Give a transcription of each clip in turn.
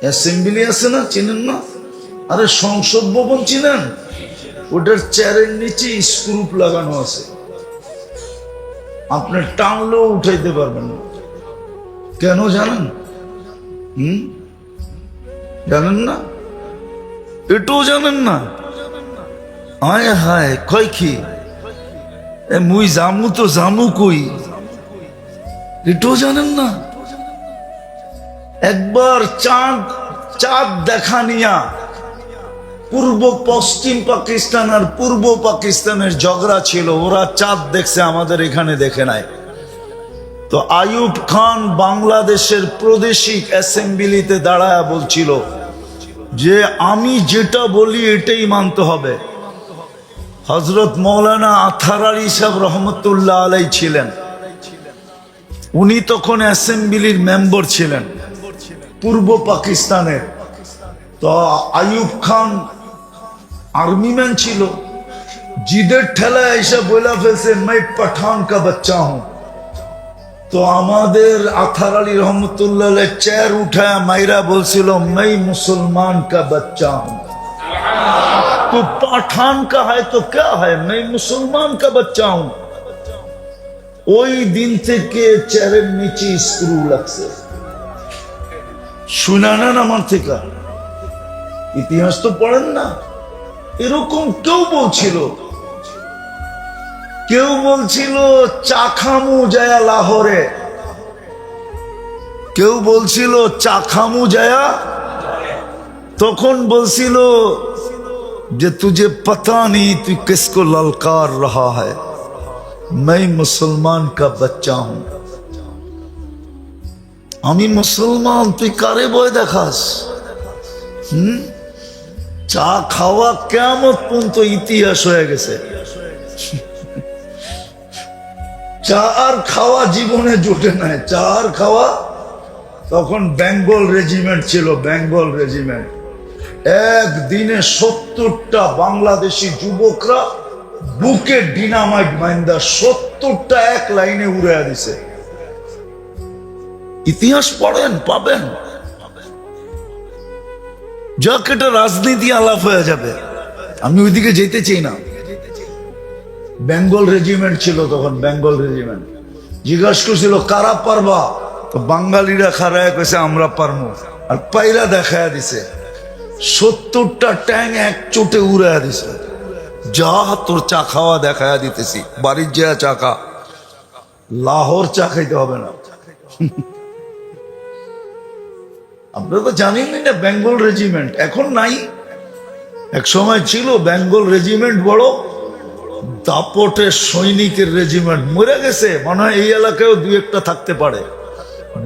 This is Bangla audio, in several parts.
অ্যাসেম্বলি আছে না, চিনেন না? আরে সংসদ ভবন চিনেন? ওটার চেয়ারের নিচে স্ক্রুপ লাগানো আছে, আপনি টানলেও উঠাইতে পারবেন না। কেন জানেন? জানেন না? এটাও জানেন না? আয় হায়, কয় কি মুই জামু তো জামু কই, এটাও জানেন না? একবার চাঁদ দেখা নিয়া পূর্ব পশ্চিম পাকিস্তান আর পূর্ব পাকিস্তানের ঝগড়া ছিল, ওরা চাঁদ দেখছে, আমাদের এখানে দেখে নাই। তো আইয়ুব খান বাংলাদেশের প্রাদেশিক অ্যাসেম্বলিতে দাঁড়ায় বলছিল যে আমি যেটা বলি এটাই মানতে হবে। হযরত মৌলানা আথার আলী সাহেব রহমতুল্লাহ আলাই ছিলেন, উনি তখন অ্যাসেম্বলির মেম্বার ছিলেন পূর্ব পাকিস্তানের। তো আইয়ুব খান আর্মি ম্যান ছিল, জিদের ঠেলায় এসে বলে ফেলছে मैं पठान का बच्चा हूं। তো আমাদের আথার আলী রহমতুল্লাহ চেয়ার উঠায় মাইরা বলছিল मैं मुसलमान का बच्चा हूं। तो पठान का है तो क्या है, मैं मुसलमान का बच्चा हूं। ওই দিন থেকে চেয়ারের নিচে স্ক্রু লাগছে। শুনানেন আমার থেকে, ইতিহাস তো পড়েন না? এরকম কেউ বলছিল চা খামু যায়া লাহোরে, কেউ বলছিল চা খামু যায়া, তখন বলছিল যে তুঝে পতা নেই তুই কিসকো ললকার রহা है, मैं मुसलमान का बच्चा हूं। আমি মুসলমান, তুই কারে বই দেখাস? চা খাওয়া কিয়ামত পর্যন্ত ইতিহাস হয়ে গেছে। চা আর খাওয়া জীবনে জোটে নাই, চা আর খাওয়া। তখন বেঙ্গল রেজিমেন্ট ছিল, বেঙ্গল রেজিমেন্ট। একদিনে 70টা বাংলাদেশি যুবকরা বুকে ডিনামাইট বাইন্দা 70টা এক লাইনে উড়াইয়া দিছে। ইতিহাস পড়েন, পাবেন। যাক, এটা রাজনীতি আলাপ হয়ে যাবে, আমি ওইদিকে যেতে চাই না। বেঙ্গল রেজিমেন্ট ছিল তখন, বেঙ্গল রেজিমেন্ট। জিজ্ঞাসা করছিল কারা পারবা, তো বাঙালিরা খারায় কইছে আমরা পারমু, আর পাইরা দেখায়া দিছে। 70টা ট্যাং এক চোটে উড়াইয়া দিছে। যা তোর চা খাওয়া দেখায়া দিতেছি, বাড়ির যা চা খা, লাহোর চা খাইতে হবে না। আপনারা তো জানেনই না বেঙ্গল রেজিমেন্ট এখন নাই, এক সময় ছিল বেঙ্গল রেজিমেন্ট, বড় দাপটের সৈনিকের রেজিমেন্ট। মরে গেছে, মনে হয় এই এলাকায়ও দুই একটা থাকতে পারে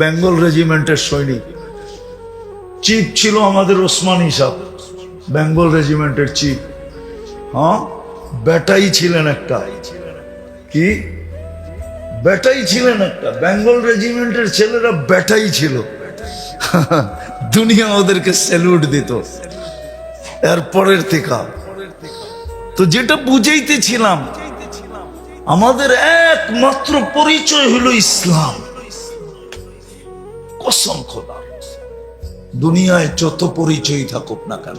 বেঙ্গল রেজিমেন্টের সৈনিক। চিফ ছিল আমাদের ওসমানী সাহেব, বেঙ্গল রেজিমেন্টের চিফ। হ্যাঁ, বেটাই ছিলেন একটা, কি বেটাই ছিলেন একটা, বেঙ্গল রেজিমেন্টের ছেলেরা বেটাই ছিল। দুনিয়া ওদেরকে স্যালুট দিত। এরপরের থেকে তো যেটা বুঝাইতেছিলাম, আমাদের একমাত্র পরিচয় হলো ইসলাম। কসম খোদা, দুনিয়ায় যত পরিচয় থাকুক না কেন,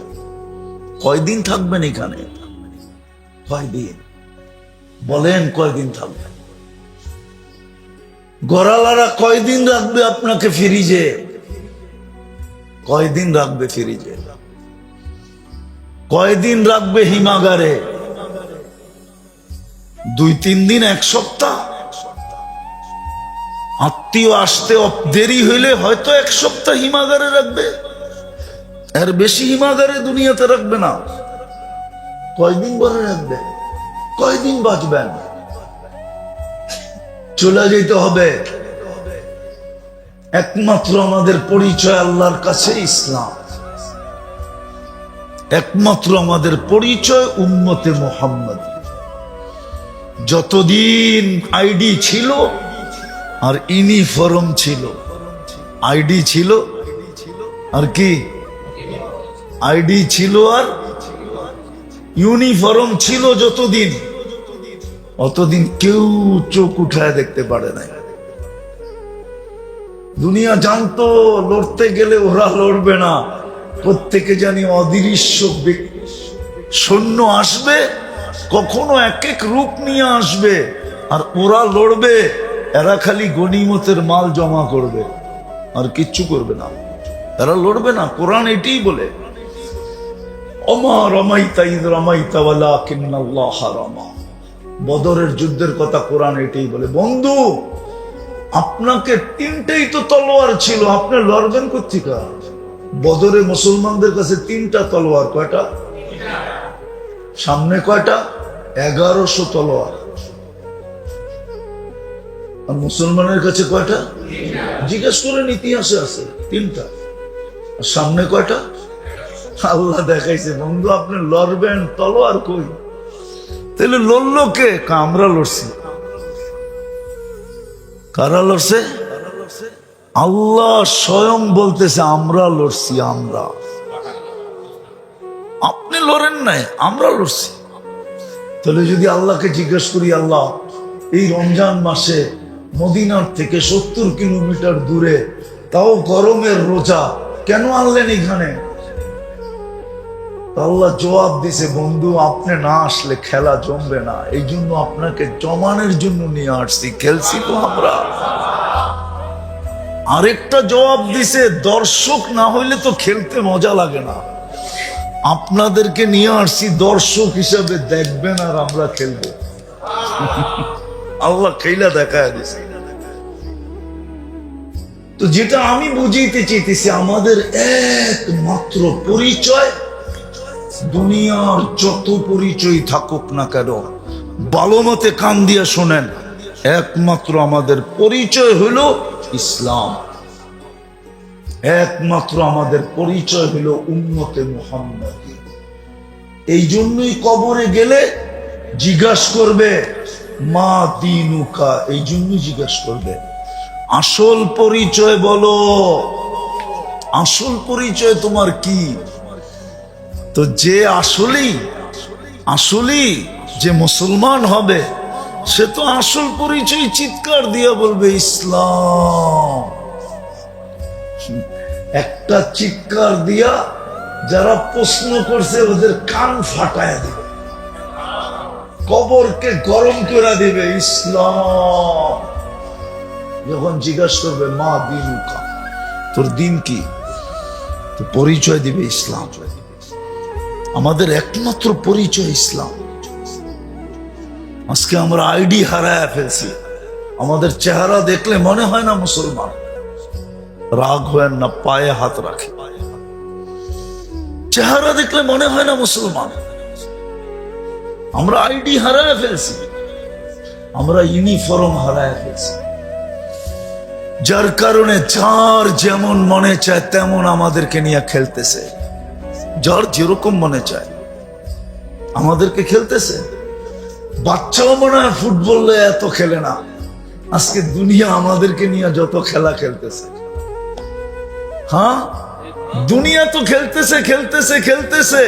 কয়দিন থাকবেন এখানে? কয়দিন বলেন, কয়দিন থাকবেন? গড়ালারা কয়দিন রাখবে আপনাকে ফ্রিজে? কয়দিন রাখবে ফ্রিজে? কয়দিন রাখবে হিমাগারে? 2-3 দিন, 1 সপ্তাহ? আত্মীয় আসতে দেরি হইলে হয়তো 1 সপ্তাহ হিমাগারে রাখবে, এর বেশি হিমাগারে দুনিয়াতে রাখবে না। কয়দিন বলে রাখবে? কয়দিন বাঁচবেন? চলে যেতে হবে। একমাত্র আমাদের পরিচয় আল্লাহর কাছে ইসলাম, একমাত্র আমাদের পরিচয় উম্মতে মুহাম্মদ। যতদিন আইডি ছিল আর ইউনিফর্ম ছিল, আইডি ছিল আর কি, আইডি ছিল আর ইউনিফর্ম ছিল, যতদিন অতদিন কেউ চোখ উঠায় দেখতে পারে নাই। দুনিয়া জানতো লড়তে গেলে ওরা লড়বে না, প্রত্যেকে জানি অদৃশ্য সৈন্য আসবে, কখনো এক এক রূপ নিয়ে আসবে, আর ওরা লড়বে। এরা খালি গনিমতের মাল জমা করবে, আর কিচ্ছু করবে না, এরা লড়বে না। কোরআন এটাই বলে, ওমা রামাইতা ইয রামাইতা ওয়ালাকিন্নাল্লাহ রামা। বদরের যুদ্ধের কথা কোরআন এটাই বলে। বন্ধু, আপনাকে তিনটেই তো তলোয়ার ছিল, আপনি লড়বেন কোত্থেকে? বদরে মুসলমানদের কাছে তিনটা তলোয়ার। কয়টা? সামনে কয়টা? 1100 তলোয়ার। আর মুসলমানের কাছে কয়টা? জিজ্ঞেস করেন, ইতিহাসে আছে তিনটা। আর সামনে কয়টা? আল্লাহ দেখাইছে। বন্ধু, আপনি লড়বেন, তলোয়ার কই? তাহলে লড়লো কে? আমরা লড়ছি। কারা লড়ছে? আল্লাহ স্বয়ং বলতেছে আমরা লড়ছি। আমরা, আপনি লড়েন নাই, আমরা লড়ছি। তাহলে যদি আল্লাহকে জিজ্ঞেস করি, আল্লাহ এই রমজান মাসে মদিনার থেকে 70 কিলোমিটার দূরে, তাও গরমের রোজা, কেন আনলেন এখানে? আল্লাহ জবাব দিছে, বন্ধু আপনি না আসলে খেলা জমবে না, এই জন্য আপনাকে জমানের জন্য নিয়ে আসছি, খেলছি তো আমরা। আরেকটা জবাব দিছে, দর্শক না হইলে তো খেলতে মজা লাগে না, আপনাদেরকে নিয়ে আসছি দর্শক হিসাবে, দেখবেন আর আমরা খেলবো। আল্লাহ খেলা দেখায় দিছে। তো যেটা আমি বুঝাইতে চাইতেছি, আমাদের একমাত্র পরিচয়, দুনিয়ার যত পরিচয় থাকুক না কেন, ভালো মতে কান দিয়ে শোনেন, একমাত্র আমাদের পরিচয় হলো ইসলাম। একমাত্র আমাদের পরিচয় হলো উম্মতে মুহাম্মাদী। এই জন্যই কবরে গেলে জিজ্ঞাসা করবে মা দীনুকা, এই জন্যই জিজ্ঞাসা করবে আসল পরিচয় বলো, আসল পরিচয় তোমার কি? তো যে আসলেই যে মুসলমান হবে, সে তো আসল পরিচয় চিৎকার দিয়া বলবে ইসলাম। একটা চিৎকার দিয়া যারা প্রশ্ন করছে ওদের কান ফাটায় দিবে, কবরকে গরম করে দিবে। ইসলাম যখন জিজ্ঞাসা করবে মা দীনুকা, তোর দিন কি, তো পরিচয় দিবে ইসলাম। আমাদের একমাত্র পরিচয় ইসলাম। আজকে আমরা আইডি হারায় ফেলছি, আমাদের চেহারা দেখলে মনে হয় না মুসলমান। রাগ হয় না, পায়ে হাত রাখে, চেহারা দেখলে মনে হয় না মুসলমান। আমরা আইডি হারায় ফেলছি, আমরা ইউনিফর্ম হারায় ফেলছি, যার কারণে যার যেমন মনে চায় তেমন আমাদেরকে নিয়ে খেলতেছে, যার যেরকম মনে চায় আমাদেরকে খেলতেছে। বাচ্চাও মনে হয় ফুটবল এত খেলে না, আজকে দুনিয়া আমাদেরকে নিয়ে যত খেলা খেলতেছে। হ্যাঁ, দুনিয়া তো খেলতেছে খেলতেছে খেলতেছে,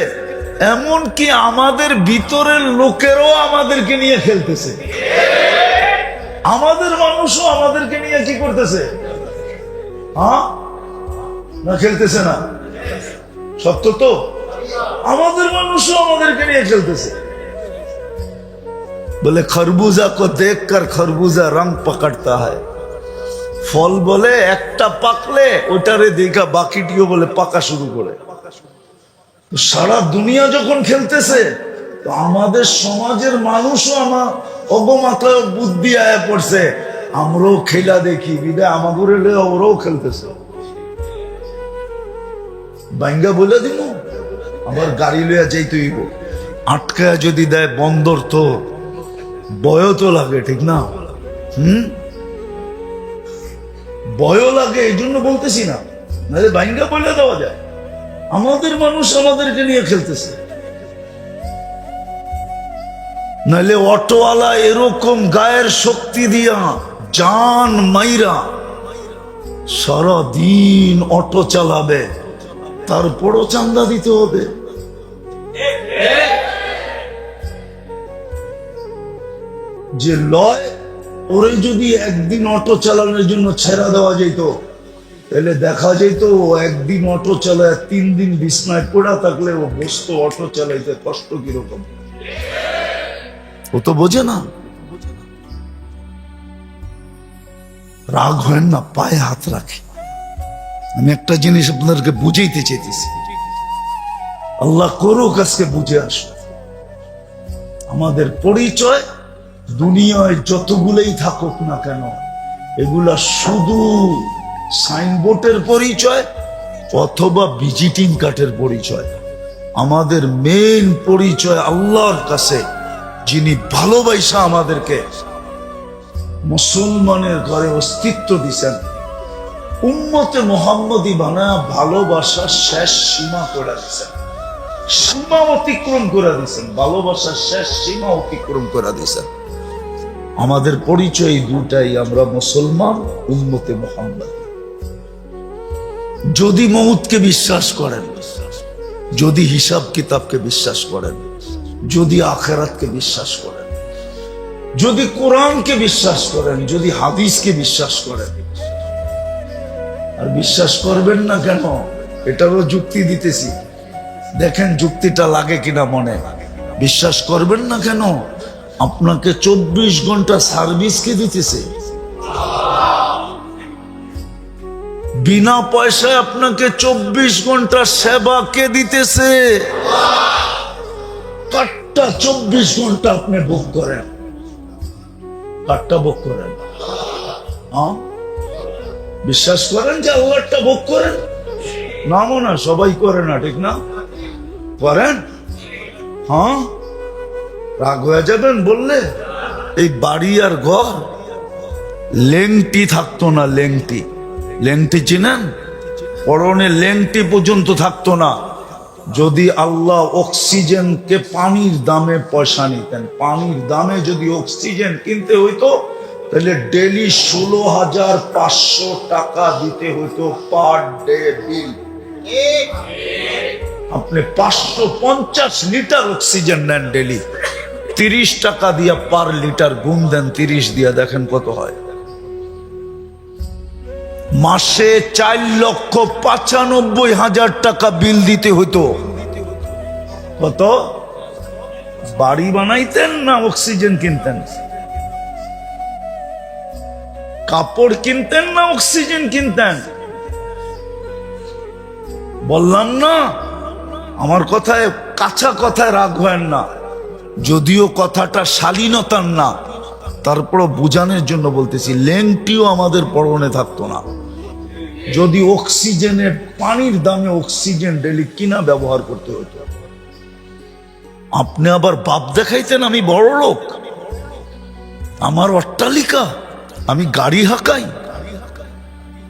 এমনকি আমাদের ভিতরের লোকেরও আমাদেরকে নিয়ে খেলতেছে। আমাদের মানুষও আমাদেরকে নিয়ে কি করতেছে? হ্যাঁ না, খেলতেছে না? সত্য তো, আমাদের মানুষও আমাদেরকে নিয়ে খেলতেছে। বলে খরবুজা কো দেখকর খরবুজা রং পকড়তা হয়। ফল বলে একটা পাকলে ওটারে দেখা বাকিটিও বলে পাকা শুরু করে। সারা দুনিয়া যখন খেলতেছে, তো আমাদের সমাজের মানুষও আমার অবমাত্রায় বুদ্ধি আয়া পড়ছে, আমরাও খেলা দেখি, বিদায় আমাদের ওরাও খেলতেছে। বাইঙ্গা বলে দিব, আবার গাড়ি লইয়া যাইতে হইব, আটকায় যদি দেয় বন্দর, তো ভয় তো লাগে, ঠিক না? ভয় লাগে, এই জন্য বলতেছি না, নাহলে বাইঙ্গা বলে দেওয়া যায়। আমাদের মানুষ আমাদেরকে নিয়ে খেলতেছে। নাহলে অটোওয়ালা এরকম গায়ের শক্তি দিয়া জান মাইরা সারাদিন অটো চালাবে, তারপরও চান্দা দিতে হবে। যে লয়, ওরে যদি একদিন অটো চালানোর জন্য ছেড়া দেওয়া যেত, তাহলে দেখা যেত ও একদিন অটো চালায় 3 দিন বিছনায় পড়া থাকলে ও বসতো অটো চালাইতে কষ্ট কিরকম। ও তো বোঝে না। রাগ হয় না, পায়ে হাত রাখে। আমি একটা জিনিস আপনাদেরকে বুঝাইতে চেয়েছি, আল্লাহ করুক আজকে বুঝে আসো। আমাদের পরিচয় দুনিয়ায় যতগুলোই থাকুক না কেন, এগুলা শুধু সাইনবোর্ডের পরিচয় অথবা ভিজিটিং কার্ডের পরিচয়। আমাদের মেইন পরিচয় আল্লাহর কাছে, যিনি ভালোবাসা আমাদেরকে মুসলমানের ঘরে অস্তিত্ব দিছেন, উম্মতে মুহাম্মদী বানায়া ভালোবাসার শেষ সীমা করে দিছেন, সীমা অতিক্রম করে দিছেন, ভালোবাসার শেষ সীমা অতিক্রম করে দিছেন। আমাদের পরিচয় দুটাই, আমরা মুসলমান, উম্মতে মুহাম্মদ। যদি মউতকে বিশ্বাস করেন, যদি হিসাব কিতাবকে বিশ্বাস করেন, যদি আখিরাতকে বিশ্বাস করেন, যদি কোরআনকে বিশ্বাস করেন, যদি হাদিসকে বিশ্বাস করেন, আর বিশ্বাস করবেন না কেন এটারও যুক্তি দিতেছি, দেখেন যুক্তিটা লাগে কিনা মনে। বিশ্বাস করবেন না কেন? আপনাকে 24 ঘন্টা সার্ভিস কে দিতেছে? বিনা পয়সায় আপনাকে 24 ঘন্টা সেবা কে দিতেছে? কাটটা 24 ঘন্টা আপনি ভোগ করেন, কাটটা ভোগ করেন। বিশ্বাস করেন যে আল্লাহটা ভোগ করেন? নামও না, সবাই করে না, ঠিক না? করেন? হ্যাঁ, রাগ হয়ে যাবেন বললে। এই বাড়ি আর ঘর লেংটি থাকতো না, লেংটি, লেংটি চিনেন? পরনে লেংটি পর্যন্ত থাকতো না। যদি আল্লাহ অক্সিজেনকে পানির দামে পয়সা নিতেন, পানির দামে যদি অক্সিজেন কিনতে হইতো, তাহলে ডেলি 16,500 টাকা দিতে হইতো পার ডে বিল। আপনি 550 লিটার অক্সিজেন নেন ডেলি, 30 টাকা দিয়া পার লিটার গুণ দেন 30 দিয়া, দেখেন কত হয়। মাসে 4,95,000 টাকা বিল দিতে হইতো। কত? বাড়ি বানাইতেন না অক্সিজেন কিনতেন? কাপড় কিনতেন না অক্সিজেন কিনতেন? বললাম না, আমার কথায় কাঁচা কথায় রাগ হয় না, যদিও কথাটা শালীনতার না, তারপরও বোঝানোর জন্য বলতেছি। লেংটিও আমাদের পরনে থাকতো না যদি অক্সিজেনের, পানির দামে অক্সিজেন ডেলি কিনা ব্যবহার করতে হতো। আপনি আবার বাপ দেখাইতেন আমি বড় লোক, আমার অট্টালিকা, আমি গাড়ি হাঁকাই,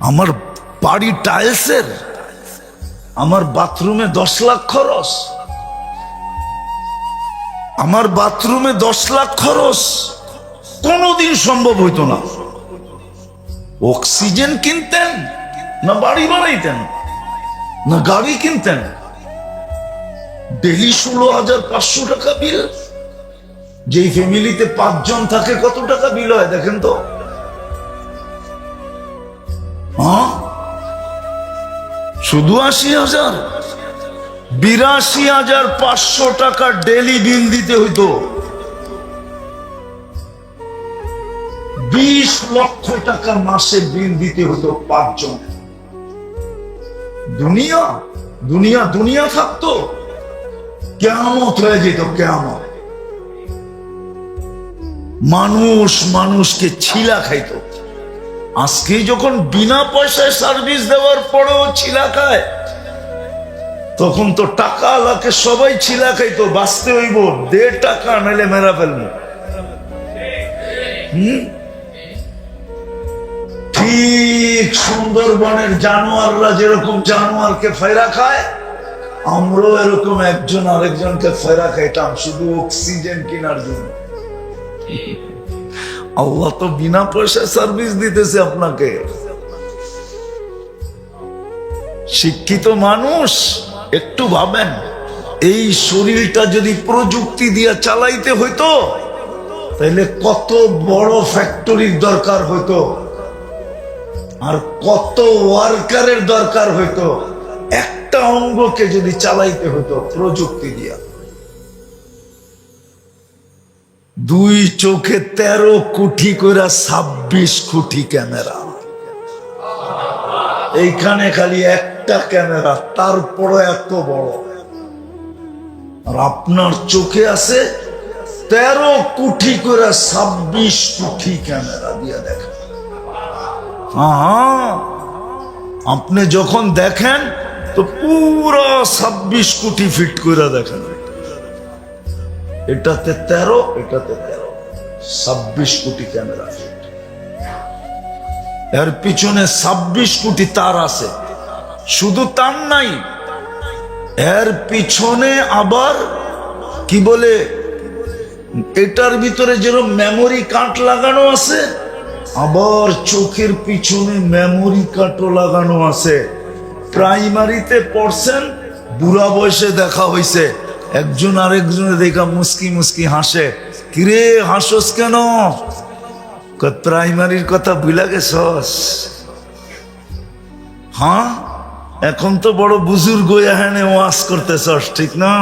আমার বাড়ি টাইলসের, আমার বাথরুমে 10 লাখ খরচ, আমার বাথরুমে 10 লাখ খরচ, কোনোদিন সম্ভব হইতো না। অক্সিজেন কিনতেন না বাড়ি বানাইতেন না গাড়ি কিনতেন? ডেলি 16,500 টাকা বিল। যেই ফ্যামিলিতে 5 জন থাকে কত টাকা বিল হয় দেখেন তো? হ্যাঁ, শুধু 80,000, 82,500 টাকা ডেলি বিল দিতে হইতো। 20 লক্ষ টাকা মাসে বিল দিতে হতো 5 জন। দুনিয়া দুনিয়া দুনিয়া থাকতো, কিয়ামত হয়ে যেত, কিয়ামত। মানুষ মানুষকে ছিলা খাইতো। আজকে যখন বিনা পয়সায় সার্ভিস দেওয়ার পরেও ছিলা খায়, তখন তো টাকা আলাকে সবাই ছিলা খাইতো। বাঁচতে হইব, 1.5 টাকা নাইলে মেরা ফেলবো। ঠিক সুন্দরবনের জানোয়াররা যেরকম জানোয়ারকে ফেরা খায়, আমরাও এরকম একজন আরেকজনকে ফেরা খাইতাম শুধু অক্সিজেন কেনার জন্য। আল্লাহ তো বিনা পয়সায় সার্ভিস দিতেছে আপনাকে। শিক্ষিত মানুষ একটু ভাবেন, এই শরীরটা যদি প্রযুক্তি দিয়ে চালাইতে হইতো, তাহলে কত বড় ফ্যাক্টরির দরকার হইতো। আর কত ওয়ার্কারের দরকার হইতো একটা অঙ্গকে যদি চালাইতে হতো প্রযুক্তি দিয়া। 2 চোখে 13 কোটি করে 26 কোটি ক্যামেরা, এইখানে খালি একটা ক্যামেরা, তারপরে এত বড়। আর আপনার চোখে আছে 13 কোটি করে 26 কোটি ক্যামেরা দিয়া দেখেন। আপনি যখন দেখেন তো পুরো 26 কোটি ফিট করে দেখেন। এটাতে 13, এটাতে 13, 26 কোটি ক্যামেরা ফিট। এর পিছনে 26 কোটি তার আছে। শুধু তার নাই, এর পিছনে আবার কি বলে, এটার ভিতরে যেরকম মেমোরি কার্ড লাগানো আছে, আবার চোখের পিছনে মেমোরি কার্ডও লাগানো আছে। প্রাইমারিতে পড়ছেন, বুড়া বয়সে দেখা হইছে, একজন আরেকজনে দেখা মুস্কি মুস্কি হাসে। কিরে হাসস কেন? প্রাইমারির কথা ভুলা গেছস? হ্যাঁ, এখন তো বড় বুজুর্গ এখানে ওয়াজ করতেছস, ঠিক না?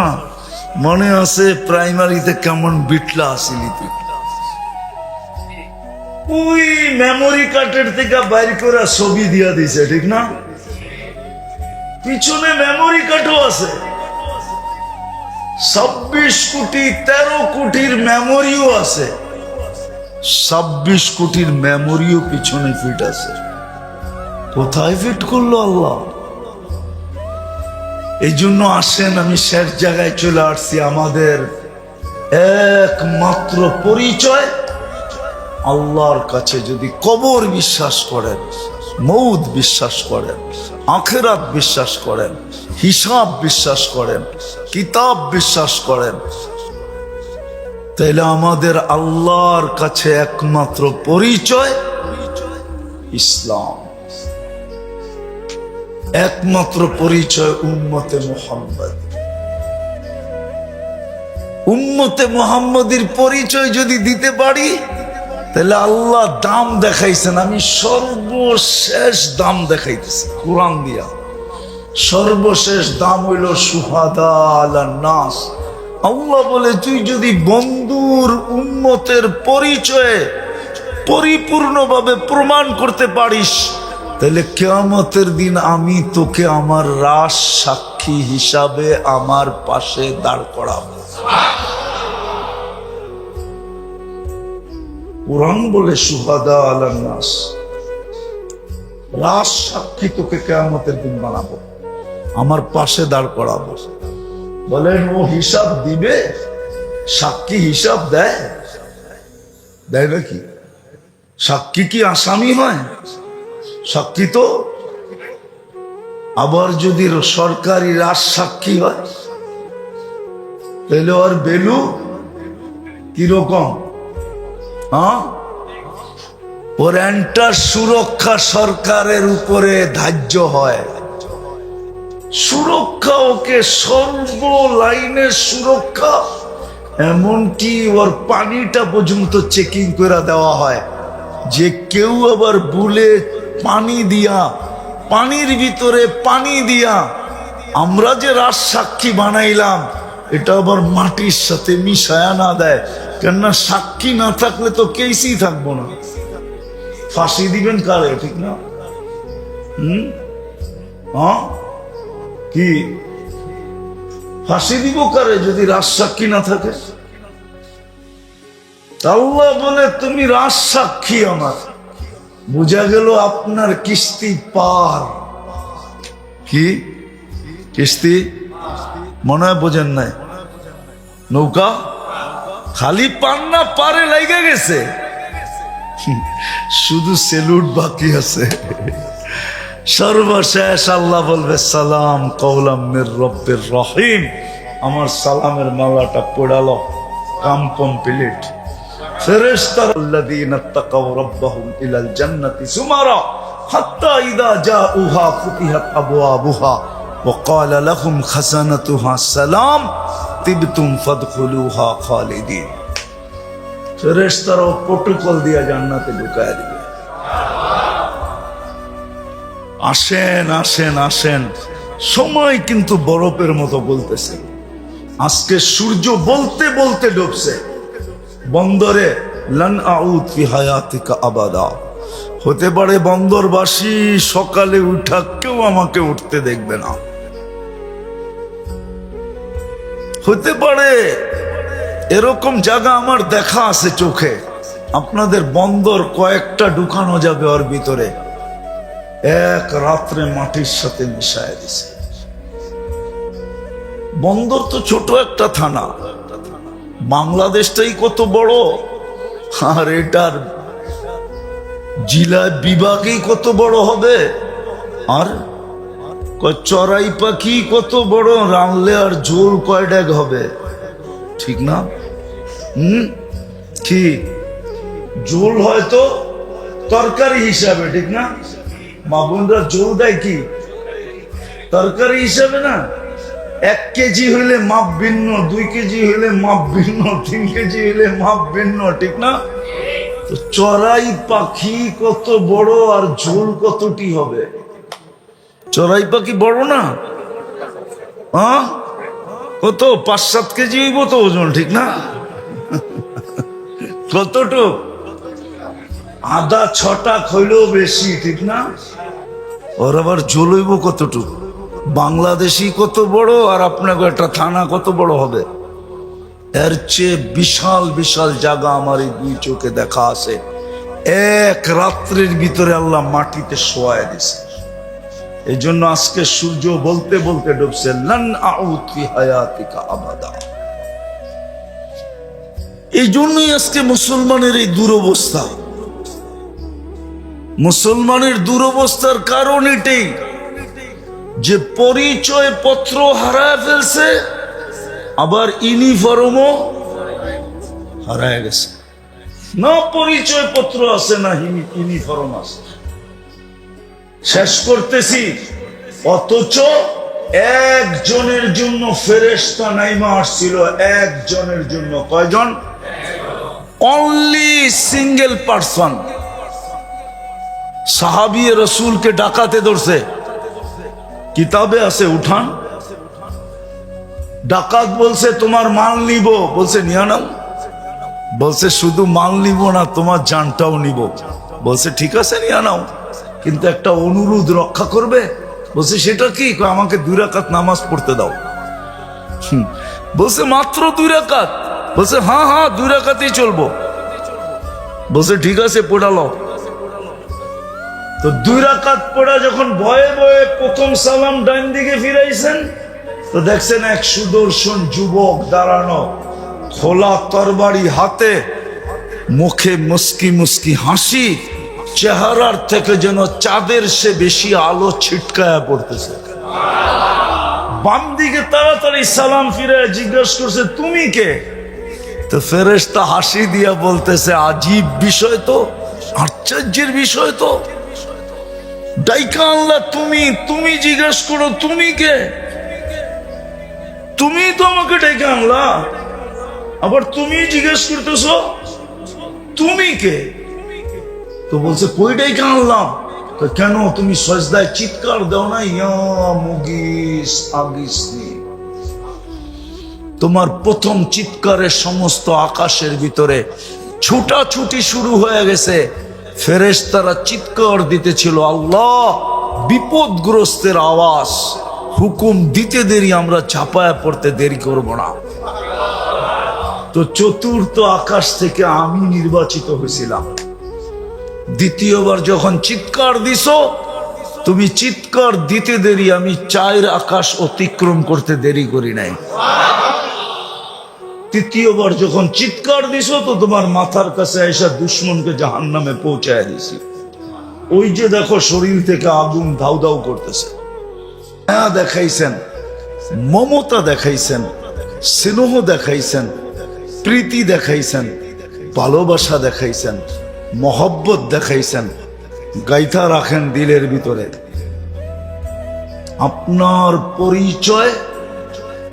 মনে আছে প্রাইমারিতে কেমন বিটলা আসিলি তুই? ওই মেমোরি কার্ডের থেকে বাইর করে ছবি দিয়া দিছে, ঠিক না? পিছনে মেমোরি কার্ডও আছে। 26 কোটি 13 কোটির মেমোরিও আছে। 26 কোটির মেমোরিও পিছনে ফিট আছে। কোথায় ফিট করলো আল্লাহ? এই জন্য আসেন, আমি শেষ জায়গায় চলে আসছি। আমাদের একমাত্র পরিচয় আল্লাহর কাছে যদি কবর বিশ্বাস করেন, মৌত বিশ্বাস করেন, আখিরাত বিশ্বাস করেন, হিসাব বিশ্বাস করেন, কিতাব বিশ্বাস করেন, তাহলে আমাদের আল্লাহর কাছে একমাত্র পরিচয় ইসলাম। একমাত্র পরিচয় উম্মতে মুহাম্মদ। উম্মতে মুহাম্মদের পরিচয় যদি দিতে পারি, তাহলে আল্লাহ দাম দেখাইছেন। আমি সর্বশেষ দাম দেখাইতেছি কোরআন দিয়া। সর্বশেষ দাম হইল শুহাদা আলান নাস। আল্লাহ বলে, তুই যদি বন্ধুর উম্মতের পরিচয়ে পরিপূর্ণভাবে প্রমাণ করতে পারিস, তাহলে কিয়ামতের দিন আমি তোকে আমার রাজ সাক্ষী হিসাবে আমার পাশে দাঁড় করাবো। কোরআন বলে শুহাদা আলান নাস, রাজ সাক্ষী তোকে কিয়ামতের দিন বানাবো, আমার পাশে দাঁড় করাবো। বলেন, ও হিসাব দিবে? সাক্ষী হিসাব দেয়? দেয় নাকি? সাক্ষী কি আসামি হয়? সাক্ষী তো আবার যদি সরকারি রাজ সাক্ষী হয়, তাহলে ওর ভ্যালু কিরকম? ওর এন্টার সুরক্ষা সরকারের উপরে ধার্য হয়। সুরক্ষা, ওকে সর্ব লাইনের সুরক্ষা, এমনকি ওর পানিটা পর্যন্ত চেকিং করে দেওয়া হয়, যে কেউ আবার ভুলে পানি দিয়া, পানির ভিতরে পানি দিয়া আমরা যে রাজ সাক্ষী বানাইলাম, এটা আবার মাটির সাথে মিশায়া না দেয়। কেননা সাক্ষী না থাকলে তো কেসই থাকবো না। ফাঁসি দিবেন কারে, ঠিক না? কি ফাঁসি দিব কারে যদি রাজ সাক্ষী না থাকে? আল্লাহ বলে, তুমি রাজ সাক্ষী আমার। বুঝা গেল আপনার কিস্তি পার। কি কিস্তি? মনে হয় বোঝেন নাই। নৌকা খালি পান না, পারে লাইগা গেছে, শুধু সেলুট বাকি আছে। সর্বশেষ আল্লাহ বলবে, সালাম কওলাম মির রব্বির রহিম। আমার সালামের মালাটা পড়ালো, কাম কমপ্লিট। ফেরেশতাল্লাযীনা তাকাউ রাব্বাহুম ইলাল জান্নাতি সুমারা হাত্তা ইযা জাউহা ফুতিহাত আবওয়াবুহা ওয়া ক্বালা লাহুম খাযানাতুহা সালাম তিবতুম ফাদখুলুহা খালিদিন। ফেরেশতারা প্রটোকল দিয়া জান্নাতে ঢুকায় দিবে। আসেন আসেন আসেন। সময় কিন্তু বরফের মতো বলতেছে। আজকে সূর্য বলতে বলতে ডুবছে। বন্দরে লান আউদ ফি হায়াতিকা আবাদা। হতে পারে বন্দরবাসী সকালে উঠা কেউ আমাকে উঠতে দেখবে না। হতে পারে এরকম জায়গা আমার দেখা আছে চোখে। আপনাদের বন্দর কয়েকটা ঢুকানো যাবে ওর ভিতরে, এক রাত্রে মাটির সাথে মিশায় দিছে। বন্দর তো ছোট একটা থানা, বাংলাদেশটাই কত বড়, আর এটার জেলা বিভাগই কত বড় হবে। আর চড়াই পাখি কত বড়, রানলে আর ঝোল কয় ডেগ হবে, ঠিক না? কি ঝোল হয়তো তরকারি হিসাবে, ঠিক না? মা বোনরা ঝোল দেয় কি তরকারি হিসাবে না। 1 কেজি হইলে মাপ ভিন্ন, 2 কেজি হইলে মাপ ভিন্ন, 3 কেজি হইলে মাপ ভিন্ন, ঠিক না? তো চড়াই পাখি কত বড় আর ঝোল কতটি হবে? চড়াই পাখি বড় না? হ্যাঁ, কত 5-7 কেজি হইব তো ওজন, ঠিক না? কতটুক? আদা 6টা হইলেও বেশি, ঠিক না? ওর আবার ঝোল হইব কতটুক? বাংলাদেশি কত বড় আর আপনাকে একটা থানা কত বড় হবে? এর চেয়ে বিশাল বিশাল জায়গা আমার এই 2 চোখে দেখা আছে। এক রাত্রির ভিতরে আল্লাহ মাটিতে শোয়ায় দিছে। এই জন্য আজকে সূর্য বলতে বলতে ডুবছে, লান আউদ ফি হায়াতিকা আবাদা। এই জন্যই আজকে মুসলমানের এই দুরবস্থা। মুসলমানের দুরবস্থার কারণ এটাই যে পরিচয় পত্র হারায় ফেলছে, আবার ইউনিফর্মও হারায় গেছে। না পরিচয় পত্র আছে, না ইউনিফর্ম আছে। শেষ করতেছি। অথচ একজনের জন্য ফেরেশতা নাইমা আসছিল, একজনের জন্য। কয়জন? Only single person. সাহাবী রাসূলকে ডাকাতে ধরছে, কিতাবে আছে, উঠান। ডাকাত বলছে তোমার মাল নিব, বলছে নিয়া নাও। বলছে শুধু মাল নিব না, তোমার জানটাও নিব। বলছে ঠিক আছে নিয়া নাও, কিন্তু একটা অনুরোধ রক্ষা করবে। বলছে সেটা কি? আমাকে 2 রাকাত নামাজ পড়তে দাও। বলছে মাত্র 2 রাকাত? বলছে হ্যাঁ হ্যাঁ 2 রাকাতই চলবো। বলছে ঠিক আছে পড়ালো। তো 2 রাকাত পড়া যখন ভয়ে ভয়ে প্রথম সালাম ডান দিকে ফিরাইছেন, তো দেখছেন এক সুদর্শন যুবক দাঁড়ানো, খোলা তরবারি হাতে, মুখে মুস্কি মুস্কি হাসি, চেহারার থেকে যেন চাঁদের সে বেশি আলো ছিটকায়া পড়তেছে। বাম দিকে তাড়াতাড়ি সালাম ফিরে জিজ্ঞাসা করছে তুমি কে? তো ফেরেশতা হাসি দিয়া বলতেছে আজীব বিষয় তো, আশ্চর্যের বিষয় তো। ডাইকা আল্লাহ তুমি, তুমি জিজ্ঞেস করো তুমি কে? তুমি তো আমাকে ডেকে আনলা, আবার তুমি জিজ্ঞেস করতেছ তুমি কে? তো বলছে কই ডেকে আনলাম? তো কেন তুমি সজদায় চিৎকার দাও না, ইয়া মুগিস আগিসনি? তোমার প্রথম চিৎকারের সমস্ত আকাশের ভিতরে ছুটাছুটি শুরু হয়ে গেছে। ফেরেশতারা চিৎকার দিতেছিল, আল্লাহ বিপদগ্রস্তের আওয়াজ, হুকুম দিতে দেরি, আমরা চাপায় পড়তে দেরি করব না। তো চতুর্থ আকাশ থেকে আমি নির্বাচিত হয়েছিলাম। দ্বিতীয়বার যখন চিৎকার দিছো, তুমি চিৎকার দিতে দেরি, আমি 4 আকাশ অতিক্রম করতে দেরি করি নাই। তৃতীয়বার যখন চিৎকার দিছো, তো তোমার মাথার কাছে এসে দুশ্মনকে জাহান্নামে পৌঁছায় দিছি। ওই যে দেখো শরীর থেকে আগুন ধাউ ধাউ করতেছে। মায়া দেখাইছেন, মমতা দেখাইছেন, স্নেহ দেখাইছেন, প্রীতি দেখাইছেন, ভালোবাসা দেখাইছেন, মহব্বত দেখাইছেন, গাইথা রাখেন দিলের ভিতরে। আপনার পরিচয়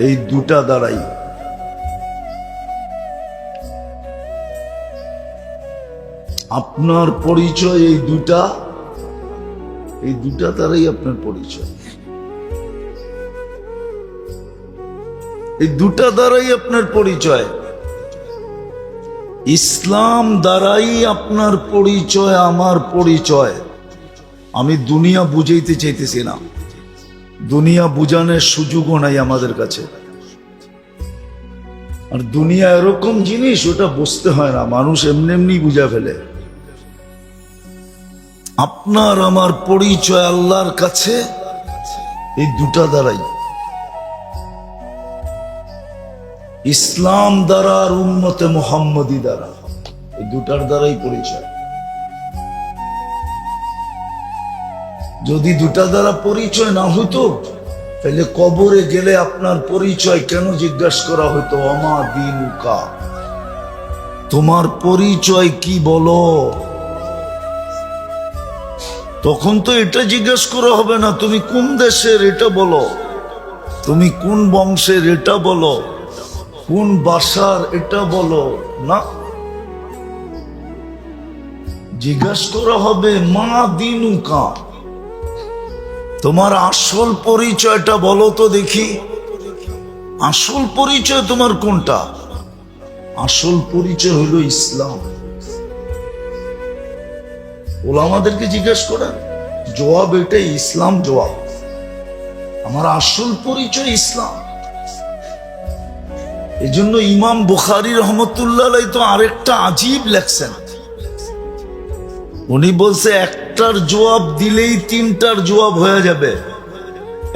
এই 2টা দ্বারাই। আপনার পরিচয় এই 2টা এই দুটা দ্বারাই আপনার পরিচয়, এই দুটা দ্বারাই আপনার পরিচয়। ইসলাম দ্বারাই আপনার পরিচয়, আমার পরিচয়। আমি দুনিয়া বুঝাইতে চাইতেছি না, দুনিয়া বুঝানোর সুযোগও নাই আমাদের কাছে। আর দুনিয়া এরকম জিনিস, ওটা বুঝতে হয় না, মানুষ এমনি এমনি বুঝা ফেলে। আপনার আমার পরিচয় আল্লাহর কাছে এই দুটা দ্বারাই, ইসলাম দ্বারা আর উম্মতে মুহাম্মদী দ্বারা, এই দুটার দ্বারাই পরিচয়। যদি দুটা দ্বারা পরিচয় না হতো, তাহলে কবরে গেলে আপনার পরিচয় কেন জিজ্ঞাসা করা হতো? আমা দীনুকা, তোমার পরিচয় কি বলো? তখন তো এটা জিজ্ঞাসা করা হবে না, তুমি কোন দেশের এটা বলো, তুমি কোন বংশের এটা বলো, কোন ভাষার এটা বলো না। জিজ্ঞাসা করা হবে মা দীনুকা, তোমার আসল পরিচয়টা বলো তো দেখি। আসল পরিচয় তোমার কোনটা? আসল পরিচয় হলো ইসলাম। ওলামাদেরকে জিজ্ঞাসা করেন, জবাব এটাই, ইসলাম জবাব। আমার আসল পরিচয় ইসলাম। এই জন্য ইমাম বুখারী রহমতুল্লাহ আলাইহি তো আরেকটা আজীব লেখছেন। উনি বলছে একটার জবাব দিলেই তিনটার জবাব হয়ে যাবে।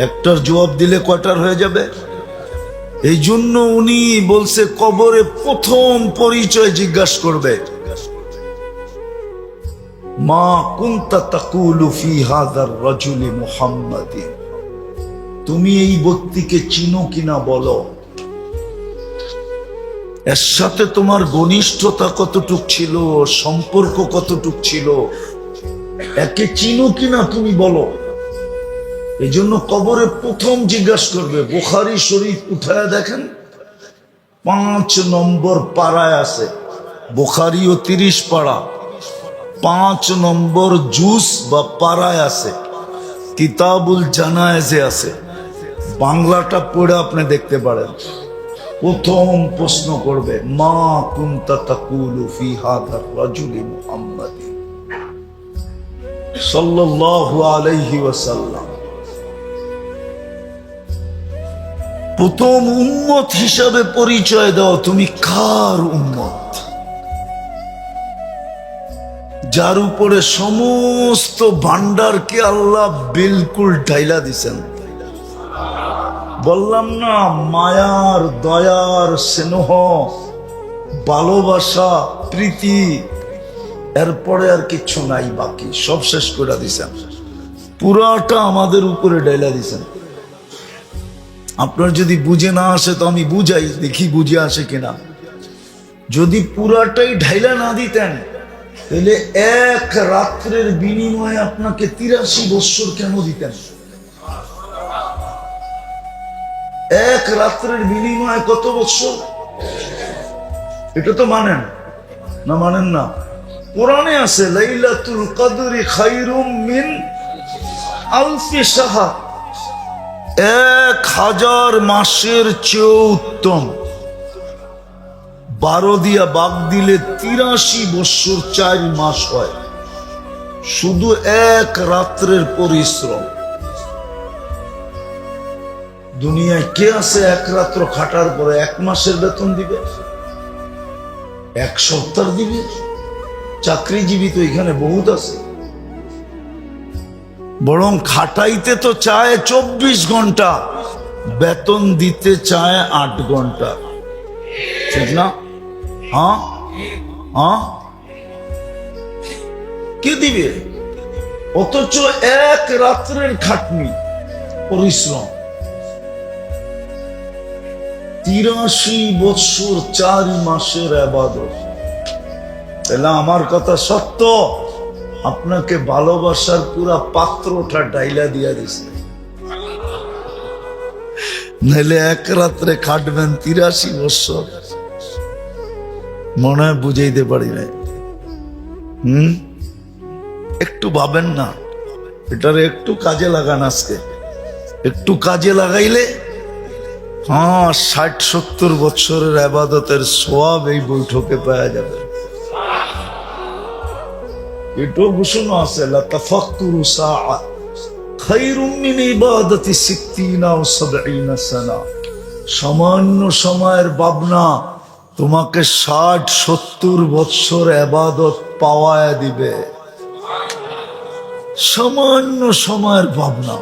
একটার জবাব দিলে কয়টার হয়ে যাবে? এই জন্য উনি বলছে কবরে প্রথম পরিচয় জিজ্ঞাসা করবে, মা কুনতা তাকুলু ফি হাযার রাজুলি মুহাম্মাদিন, তুমি এই ব্যক্তিকে চিনো কিনা বলো। এর সাথে তোমার ঘনিষ্ঠতা কতটুক ছিল, সম্পর্ক কতটুক ছিল, একে চিনো কিনা তুমি বলো। এই জন্য কবরে প্রথম জিজ্ঞাসা করবে। বুখারী শরীফ উঠায় দেখেন, 5 নম্বর পাড়ায় আছে। বুখারীও 30 পাড়া, 5 নম্বর জুস বা পাড়ায় আছে, কিতাবুল জানায়েজে আছে। বাংলাটা পড়ে আপনি দেখতে পারেন। প্রথম প্রশ্ন করবে, মা কুনতা তাকুলু ফি হাযার রাজুলি মুহাম্মাদিন সাল্লাল্লাহু আলাইহি ওয়াসাল্লাম। প্রথম উম্মত হিসাবে পরিচয় দাও, তুমি কার উম্মত? যার উপরে সমস্ত ভান্ডারকে আল্লাহ বিলকুল ঢাইলা দিছেন। বললাম না, মায়ার, দয়ার, স্নেহ, ভালোবাসা, প্রীতি, এরপরে আর কিছু নাই বাকি, সব শেষ করে দিছেন। পুরাটা আমাদের উপরে ঢাইলা দিছেন। আপনার যদি বুঝে না আসে তো আমি বুঝাই, দেখি বুঝে আসে কিনা। যদি পুরাটাই ঢাইলা না দিতেন, তাহলে এক রাত্রের বিনিময়ে আপনাকে 83 বৎসর কেন দিতেন? এক রাত্রের বিনিময়ে কত বৎসর? এটা তো মানেন না? মানেন না? কোরআনে আছে লাইলাতুল কদরি খায়রুম মিন আলফি শাহর, 1000 মাসের চেয়েও উত্তম। 12 দিয়া বাগ দিলে 83 বৎসর 4 মাস হয়, শুধু এক রাত্রের পরিশ্রম। দুনিয়ায় কে আছে এক রাত্র খাটার পরে 1 মাসের বেতন দিবে, 1 সপ্তাহ দিবে? চাকরিজীবী তো এখানে বহুত আছে। বরং খাটাইতে তো চায় 24 ঘন্টা, বেতন দিতে চায় 8 ঘন্টা, ঠিক না? হ্যাঁ হ্যাঁ, কে দিবে? অথচ এক রাত্রের খাটনি, পরিশ্রম, 83 বৎসর 4 মাসের ইবাদত। তাহলে আমার কথা সত্য, আপনাকে ভালোবাসার পুরা পাত্রটা ডাইলা দিয়া দিছে। নাহলে এক রাত্রে খাটবেন 83 বৎসর। মনে হয় বুঝাইতে পারি না। একটু ভাবেন না, এটার একটু কাজে লাগান, আজকে একটু কাজে লাগাইলে 60-70 বছরের আবাদতের সওয়াব এই বৈঠকে পাওয়া যাবে। এটাও ঘোষণা আছে, লা তাফাক্কুরু সাআ খায়রুম মিন ইবাদাতি 60 আও 70 সানা। সামান্য সময়ের ভাবনা তোমাকে 60-70 বছর ইবাদত পাওয়ায় দিবে। সামান্য সময়ের ভাবনা,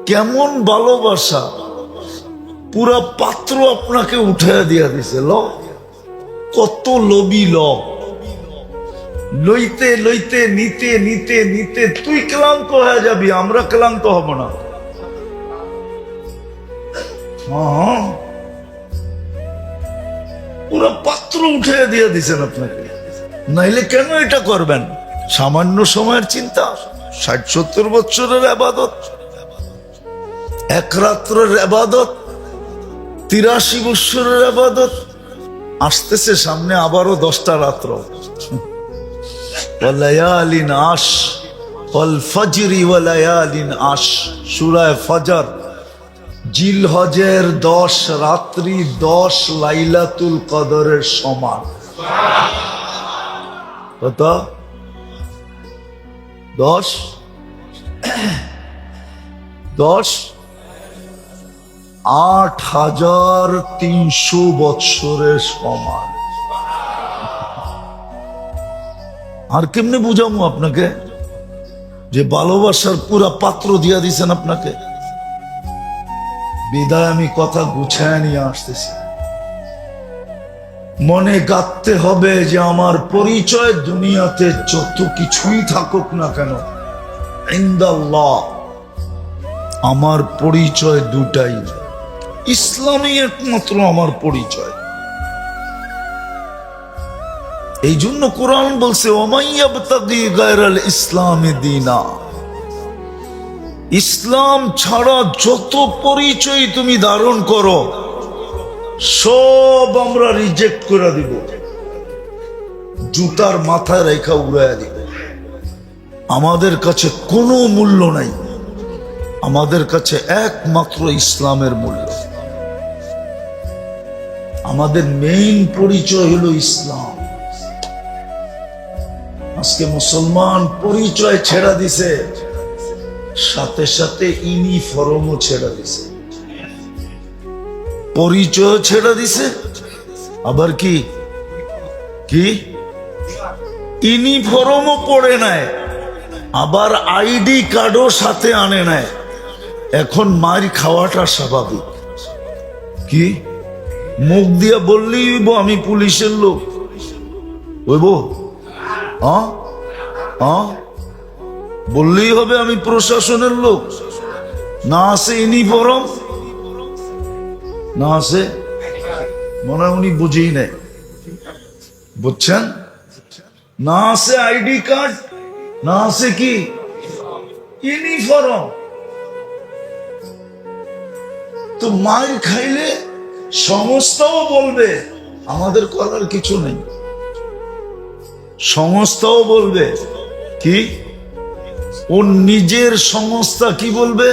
কেমন ভালোবাসা, পুরা পাত্র আপনাকে উঠে দিয়া দিছে। কত লোভী লইতে লইতে নিতে নিতে নিতে তুই ক্লান্ত হয়ে যাবি, আমরা ক্লান্ত হব না। পুরা পাত্র উঠে দিয়ে দিছেন আপনাকে, নাইলে কেন এটা করবেন? সামান্য সময়ের চিন্তা, 60-70 বছরের আবাদত, এক রাত্রের আবাদত, 83 বছরের আবাদত। আসতেছে সামনে আবারও 10টা রাত্র। ওয়ালায়ালিন আশ ওয়াল ফজরি ওয়ালায়ালিন আশ, সূরা ফজর। জিলহজের 10 রাত্রি 10 লাইলাতুল কদরের সমান। কত? 10 8300 বৎসরের সমান। আর কেমনে বুঝাবো আপনাকে যে ভালোবাসার পুরা পাত্র দিয়া দিছেন আপনাকে? বিদায় আমি কথা গুছায় নিয়ে আসতেছি। মনে গাঁথতে হবে যে আমার পরিচয় দুনিয়াতে যত কিছুই থাকুক না কেন, ইনদাল্লাহ আমার পরিচয় দুটাই, ইসলামই একমাত্র আমার পরিচয়। এই জন্য কোরআন বলছে, ওমাইয়াবতাগি গায়রাল ইসলামি দীনা, ইসলাম ছাড়া যত পরিচয় তুমি ধারণ করো সব আমরা রিজেক্ট করে দিব, জুতার মাথায় রেখা উড়াইয়া দিব। আমাদের কাছে কোনো মূল্য নাই, আমাদের কাছে একমাত্র ইসলামের মূল্য। আমাদের মেইন পরিচয় হলো ইসলাম। আজকে মুসলমান পরিচয় ছেড়া দিছে, সাথে সাথে ইউনিফর্মও ছেড়া দিছে। পরিচয় ছেড়া দিছে, আবার কি কি ইউনিফর্মও পড়ে নেয়, আবার আইডি কার্ডও সাথে আনে নেয়। এখন মার খাওয়াটা স্বাভাবিক। কি মুখ দিয়া বললেই হইব আমি পুলিশের লোক? হইব? বললেই হবে আমি প্রশাসনের লোক? না আছে ইউনিফর্ম, না আছে, মনে হয় উনি বুঝেই নেই, বুঝছেন? না আছে আইডি কার্ড, না আছে কি ইউনিফর্ম। তো মার খাইলে সংস্থাও বলবে আমাদের করার কিছু নেই, সংস্থাও বলবে কি, ওর নিজের সংস্থা কি বলবে,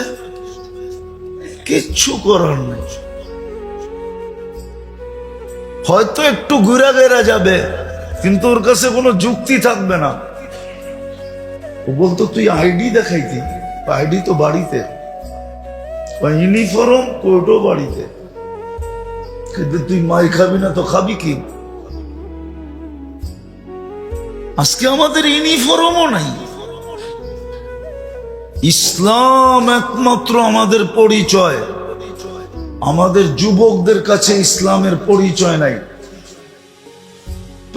কিচ্ছু করার নেই। হয়তো একটু ঘুরা গেরা যাবে, কিন্তু ওর কাছে কোনো যুক্তি থাকবে না। ও বলতো তুই আইডি দেখাইতি, আইডি তো বাড়িতে, ইউনিফর্ম কোর্টও বাড়িতে, কিন্তু তুই মাই খাবি না তো খাবি কি? আজকে আমাদের ইউনিফর্মও নাই। ইসলাম একমাত্র আমাদের পরিচয়। আমাদের যুবকদের কাছে ইসলামের পরিচয় নাই,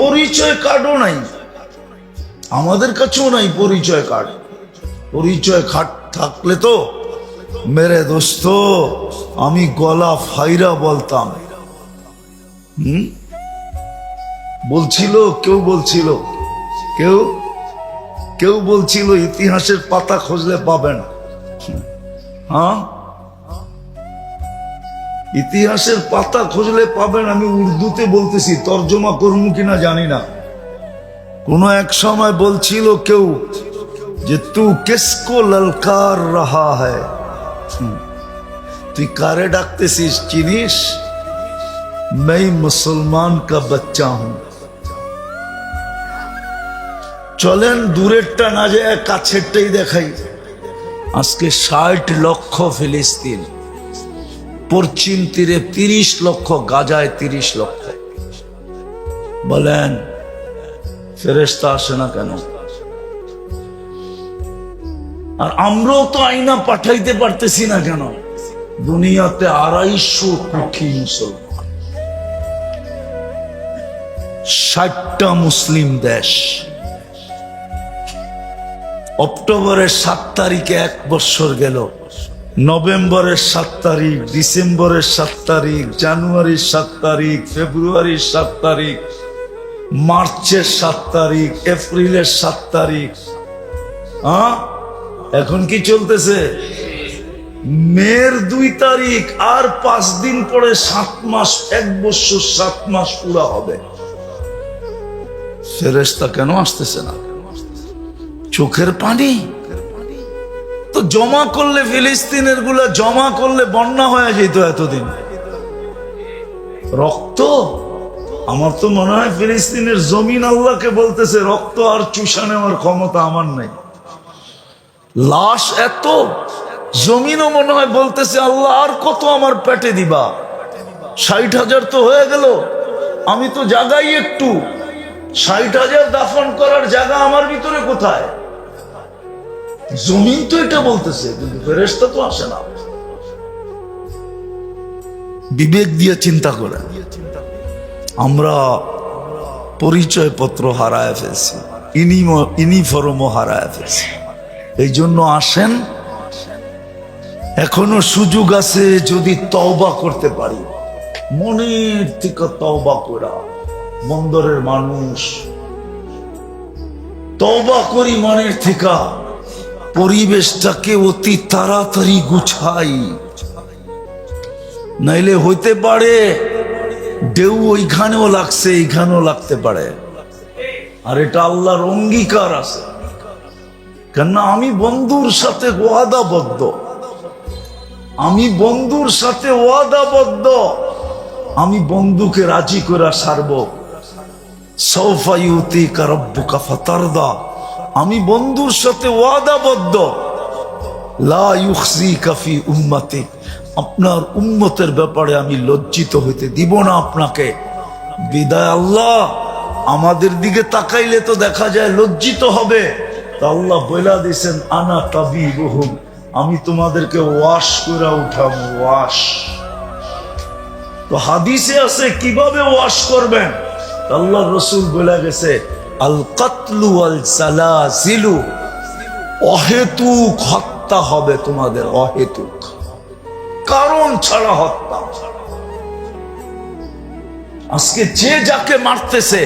পরিচয় কার্ডও নাই, আমাদের কাছেও নাই পরিচয় কার্ড। পরিচয় কার্ড থাকলে তো মেরে দোস্ত আমি গলা ফাইরা বলতাম। বলছিল কেউ, বলছিল কেউ বলছিল ইতিহাসের পাতা খুঁজলে পাবেন। হ্যাঁ, ইতিহাসের পাতা খুঁজলে পাবেন। আমি উর্দুতে বলতেছি, তর্জমা করবো কিনা জানি না। কোন এক সময় বলছিল কেউ যে তু কিসকো ললকার রাহা হ্যায়, তুই কারে ডাকতেছিস চিনিস? मैं মুসলমান কা বাচ্চা হুঁ। চলেন দূরেরটা না যায় কাছেরটাই দেখাই। আজকে 60 লক্ষ ফিলিস্তিন, পশ্চিম তীরে 30 লক্ষ, গাজায় 30 লক্ষ। বলেন ফেরেশতা আসে না কেন? আর আমরাও তো আইনা পাঠাইতে পারতেছি না কেন? দুনিয়াতে 250 কোটি মুসলমান, 60টা মুসলিম দেশ। অক্টোবরের 7 তারিখে 1 বছর গেল, নভেম্বরের 7 তারিখ, ডিসেম্বরের 7 তারিখ, জানুয়ারির 7 তারিখ, ফেব্রুয়ারির 7 তারিখ, মার্চের 7 তারিখ, এপ্রিলের 7 তারিখ। এখন কি চলতেছে? মের 2 তারিখ, আর 5 দিন পরে 7 মাস, 1 বছর 7 মাস পুরা হবে। ফেরেশতা কেন আসতেছে না? চোখের পানি তো জমা করলে, ফিলিস্তিনের গুলা জমা করলে বন্যা হয়ে যেত এতদিন। রক্ত, আমার তো মনে হয় ফিলিস্তিনের জমিন আল্লাহকে বলতেছে রক্ত আর চুষা নেওয়ার ক্ষমতা আমার নাই। লাশ এত, জমিনও মনে হয় বলতেছে আল্লাহ আর কত আমার পেটে দিবা? 60,000 তো হয়ে গেল, আমি তো জাগাই একটু। 60,000 দাফন করার জায়গা আমার ভিতরে কোথায়? জমিন তো এটা বলতেছে, কিন্তু ফেরেশতা তো আসে না। বিবেক দিয়ে চিন্তা করে আমরা পরিচয় পত্র হারায় ফেলছি, ইউনিফর্মও হারায় ফেলছি। এই জন্য আসেন, এখনো সুযোগ আছে যদি তওবা করতে পারি, মনের থেকে তওবা করা। বন্দরের মানুষ তওবা করি মনের থেকে, পরিবেশটাকে অতি তাড়াতাড়ি গুছাই, নাইলে হইতে পারে ঢেউ ওইখানেও লাগছে, এইখানেও লাগতে পারে। আর এটা আল্লাহর অঙ্গীকার আছে, কেননা আমি বন্ধুর সাথে ওয়াদাবদ্ধ, আমি বন্ধুর সাথে ওয়াদাবদ্ধ, আমি বন্ধুকে রাজি করে সারব। সাউফা ইউতিকা রাব্বুকা ফাতারদা, আমি বন্ধুর সাথে ওয়াদাবদ্ধ। লা ইউখজিকা ফি উম্মতিক, আপনার উম্মতের ব্যাপারে আমি লজ্জিত হইতে দিব না আপনাকে। বিদায় আল্লাহ, আমাদের দিকে তাকাইলে তো দেখা যায় লজ্জিত হবে। তা আল্লাহ বইলা দিয়েছেন আনা তাবিবুহুম, আমি তোমাদেরকে ওয়াশ করে উঠাবো। ওয়াশ তো হাদিসে আছে কিভাবে ওয়াশ করবেন। আল্লাহ রসুল বলে গেছে আল কাতলু আল সালাসিলু, অহেতুক হত্যা হবে তোমাদের, অহেতুক কারণ ছাড়া হত্যা। আজকে যে যাকে মারতেছে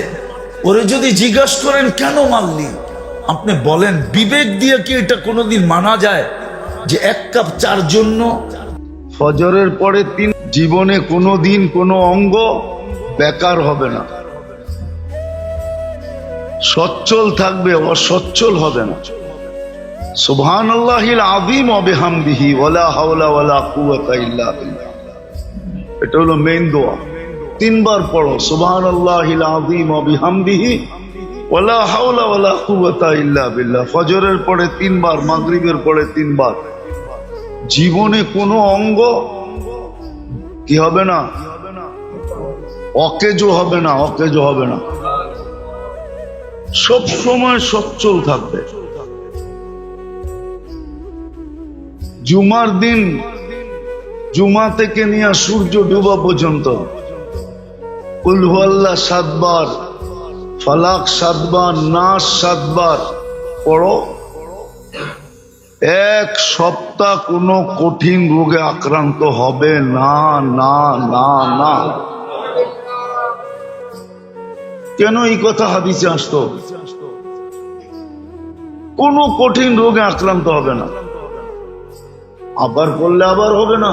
ওরে যদি জিজ্ঞাসা করেন কেন মারলি, আপনি বলেন বিবেক দিয়ে কি এটা কোনোদিন মানা যায় যে 1 কাপ চার জন্য? ফজরের পরে 3 জীবনে কোনোদিন কোনো অঙ্গ বেকার হবে না, সচ্ছল থাকবে, অসচ্ছল হবে না। সুবহানাল্লাহিল আযীম ওয়া বিহামদিহি ওয়ালা হাওলা ওয়ালা কুওয়াতা ইল্লা বিল্লাহ। এটা হলো মেইন দোয়া। 3 বার পড়ো সুবহানাল্লাহিল আযীম ওয়া বিহামদিহি ওয়ালা হাওলা ওয়ালা কুওয়াতা ইল্লা বিল্লাহ। ফজরের পরে 3 বার, মাগরিবের পরে 3 বার। জীবনে কোনো অঙ্গ কি হবে না, অকেজো হবে না, অকেজো হবে না, সব সময় সচ্ছল থাকবে। জুমার দিন, জুমা থেকে নিয়ে সূর্য ডুবা পর্যন্ত কুল হুয়াল্লাহ 7 বার, ফালাক 7 বার, নাস 7 বার পড়ো। 1 সপ্তাহ কোনো কঠিন রোগে আক্রান্ত হবে না, না না না। কেন এই কথা হাদিসে আসতো? কোনো কঠিন রোগে আক্রান্ত হবে না। আবার পড়লে আবার হবে না,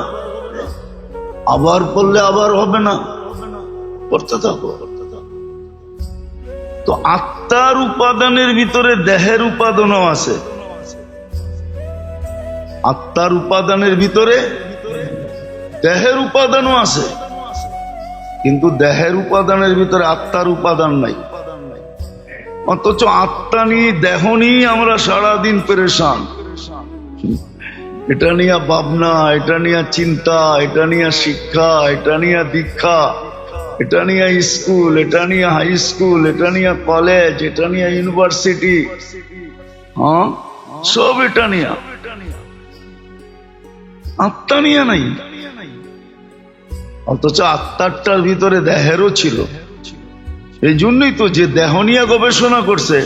আবার পড়লে আবার হবে না, পড়তে থাকো। তো আত্মার উপাদানের ভিতরে দেহের উপাদানও আছে। আত্মার উপাদানের ভিতরে দেহের উপাদানও আছে, কিন্তু দেহের উপাদানের ভিতরে আত্মার উপাদান নাই। অথচ আত্মা নিয়ে দেহ নিয়ে আমরা সারাদিন পেরেশান। এটা নিয়ে ভাবনা, এটা নিয়ে চিন্তা, এটা নিয়ে শিক্ষা, এটা নিয়ে দীক্ষা, এটা নিয়ে স্কুল, এটা নিয়ে হাই স্কুল, এটা নিয়ে কলেজ, এটা নিয়ে ইউনিভার্সিটি, হ্যাঁ সব এটা নিয়ে, আত্মা নিয়ে নাই। অথচ আত্মাটার ভিতরে দেহেরও ছিল। এই জন্যই তো যে দেহ নিয়ে গবেষণা করছে,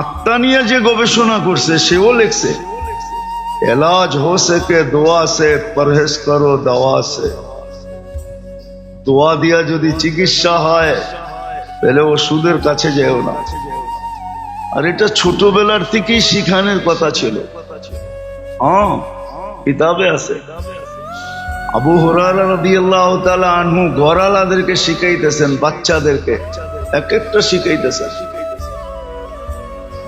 আত্মা নিয়ে যে গবেষণা করছে, সেও লিখছে এলাজ হো সকে দোয়া সে, পরহেজ করো দওয়া সে। দোয়া দিয়া যদি চিকিৎসা হয় তাহলে ওষুধের কাছে যেও না। আর এটা ছোটবেলার থেকেই শিখানোর কথা ছিল। হ্যাঁ, কিতাবে আছে। আবু হুরায়রা রাদিয়াল্লাহু তাআলা আনহু ঘরালাদেরকে শিখাইতেছেন, বাচ্চাদেরকে এক একটা শিখাইতেছেন,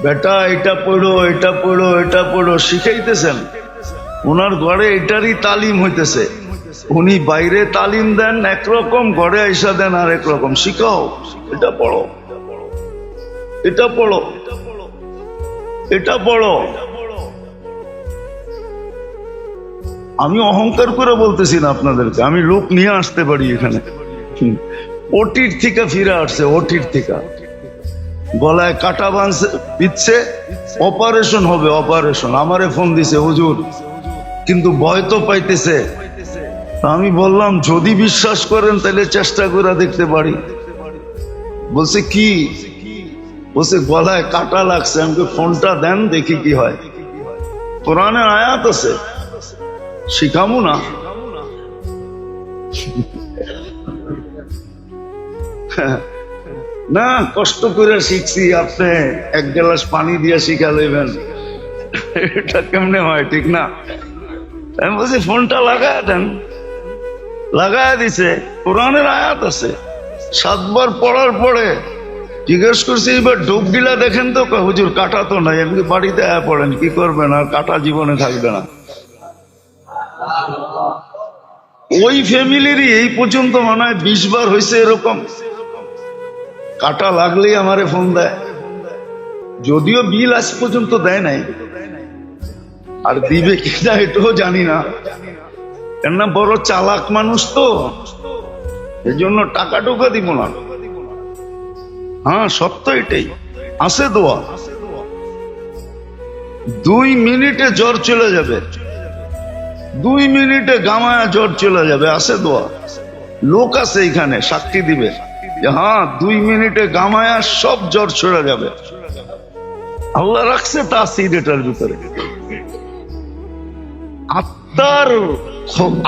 বেটা এটা পড়ো, এটা পড়ো, এটা পড়ো, শিখাইতেছেন। ওনার ঘরে এটারই তালিম হইতেছে। উনি বাইরে তালিম দেন একরকম, ঘরে আইসা দেন আর একরকম। শিখাও, এটা পড়ো, এটা পড়ো, এটা পড়ো। আমি অহংকার করে বলতেছি না আপনাদেরকে, আমি লোক নিয়ে আসতে পারি এখানে। ওটির থেকে ফিরে আসছে, ওটির থেকে গলায় কাটা বিচ্ছে, অপারেশন হবে, অপারেশন। আমারে ফোন দিছে, হুজুর কিন্তু ভয় তো পাইতেছে। আমি বললাম যদি বিশ্বাস করেন তাহলে চেষ্টা করে দেখতে পারি। বলছে কি? বলছে গলায় কাটা লাগছে। আমাকে ফোনটা দেন, দেখি কি হয়। কোরআনের আয়াত আছে, শিখামু না? না, কষ্ট করে শিখছি, আপনি এক গ্লাস পানি দিয়ে শিখা লইবেন, এটা কেমনে হয়? ঠিক না? আমি বলছি ফোনটা লাগায় দেন। লাগায় দিছে, কোরআনের আয়াত আছে। 7 বার পড়ার পরে জিজ্ঞেস করছি এবার ডুব গিলা দেখেন তো। হুজুর কাটা তো নাই। এমনি বাড়িতে আয়া পড়েন, কি করবেন? আর কাটা জীবনে থাকবে না। ওই ফ্যামিলিরই এই পর্যন্ত মনে হয় 20 বার হয়েছে এরকম। কাটা লাগলেই আমারে ফোন দেয়, যদিও বিল আজ পর্যন্ত দেয় নাই, আর দিবে কিনা এটাও জানি না। কেননা বড় চালাক মানুষ তো, এই জন্য টাকা টোকা দিব না। হ্যাঁ, সত্য এটাই। আছে দোয়া, 2 মিনিটে জ্বর চলে যাবে, 2 মিনিটে গামায়া জ্বর চলে যাবে। আছে দোয়া, লোক আছে এখানে সাক্ষী দিবে যে হ্যাঁ 2 মিনিটে গামায়া সব জ্বর চলে যাবে। আল্লাহ রাখছে তাসির এটার ভিতরে।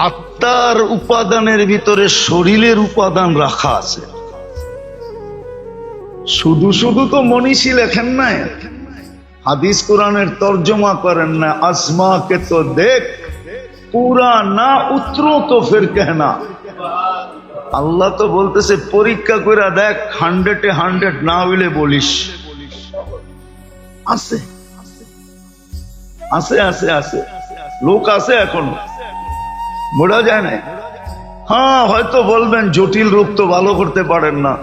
আত্মার উপাদানের ভিতরে শরীরের উপাদান রাখা আছে। শুধু শুধু তো মনীষী লেখেন নাই, হাদিস কোরআনের তর্জমা করেন না। আজমা কে তো দেখ, পুরা না উতরো তো ফির কেহনা। আল্লাহ তো বলতেছে পরীক্ষা করে দেখ, 100-এ 100 না হইলে বলিস। আছে আছে আছে আছে, লোক আছে এখনো, বোঝা যায় না। হ্যাঁ, হয়তো বলবেন জটিল রোগ তো ভালো করতে পারেন না,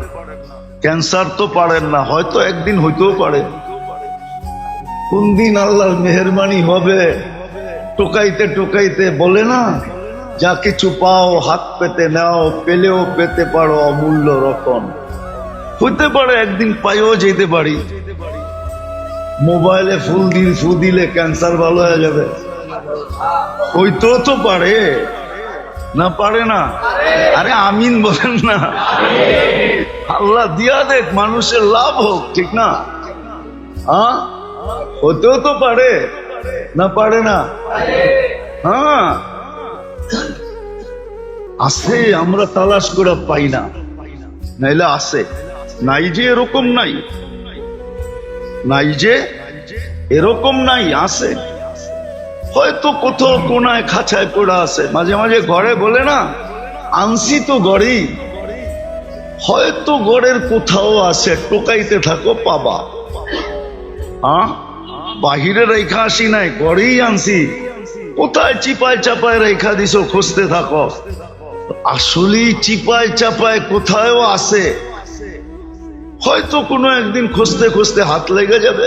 ক্যান্সার তো পারেন না, হয়তো একদিন হইতেও পারে। কোন দিন আল্লাহর মেহেরবানি হবে, টোকাইতে টোকাইতে বলে না, যা কিছু পাও হাত পেতে নাও, পেলেও পেতে পারো অমূল্য রকম। হইতে পারে একদিন পাইও যেতে পারি। মোবাইলে ফু দিলে ক্যান্সার ভালো হয়ে যাবে, হইতেও তো পারে না? পারে না? আরে আমিন বলেন না। আল্লাহ দিয়া দেখ, মানুষের লাভ হোক, ঠিক না? হ্যাঁ, হতেও তো পারে না? পারে না? হ্যাঁ, আছে, আমরা তালাশ করে পাই না, নাইলে আছে। নাই যে এরকম নাই, নাই যে এরকম নাই, আছে। হয়তো কোথাও কোনায় খাঁচায় পড়া আছে। মাঝে মাঝে ঘরে বলে না, আনছি তো গড়েই, হয়তো গড়ের কোথাও আছে, টোকাইতে থাকো পাবা। হ্যাঁ, বাহিরে রেখা আসি নাই, ঘরেই আনছি। কোথায় চিপায় চাপায় রেখা দিছো, খুঁজতে থাকো। আসলেই চিপায় চাপায় কোথায়ও আছে, হয়তো কোনো একদিন খুঁজতে খুঁজতে হাত লেগে যাবে,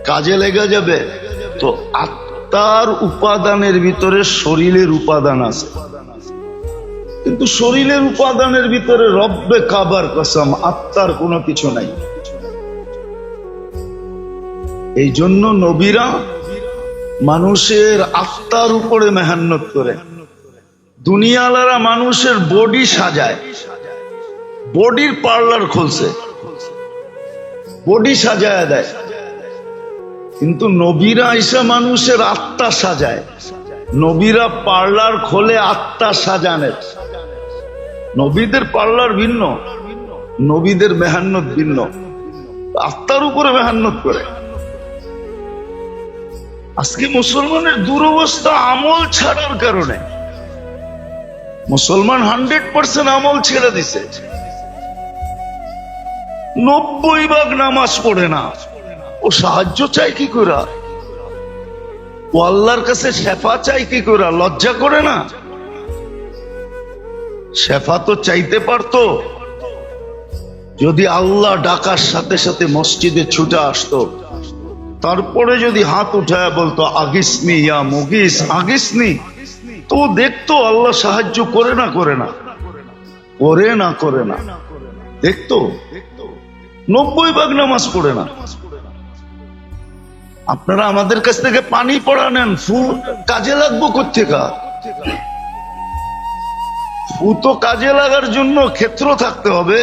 কাজে লেগে যাবে। তো আত্মার উপাদানের ভিতরে শরীরের উপাদান আছে, কিন্তু শরীরের উপাদানের ভিতরে রব্বে কাবার কসম আত্মার কোনো কিছু নাই। এই জন্য নবীরা মানুষের আত্মার উপরে মেহনত করে। দুনিয়ালারা মানুষের বডি সাজায়, বডির পার্লার খুলছে, বডি সাজায় দেয়, কিন্তু নবীরা এসে মানুষের আত্মা সাজায়। নবীরা পার্লার খোলে আত্মা সাজানের। নবীদের পার্লার ভিন্ন, নবীদের মেহনত ভিন্ন, আত্মার উপরে মেহনত করে। আজকে মুসলমানের দুরবস্থা আমল ছাড়ার কারণে। মুসলমান 100% আমল ছেড়ে দিছে, 90% নামাজ পড়ে না। ও সাহায্য চাই কি করে? ও আল্লাহর কাছে শেফা চাই কি করে? লজ্জা করে না? শেফা তো চাইতে পারতো, যদি আল্লাহ ডাকার সাথে সাথে মসজিদে ছুটে আসতো। তারপরে যদি হাত উঠায় বলতো আগিসনি ইয়া মুগিস, আগিসনি, তো দেখতো আল্লাহ সাহায্য করে না করে না করে না করে না, দেখতো। 90% নামাজ পড়ে না। আপনারা আমাদের কাছ থেকে পানি পড়া নেন, ফু কাজে লাগবো কোত্থেকা? ফু তো কাজে লাগার জন্য ক্ষেত্র থাকতে হবে।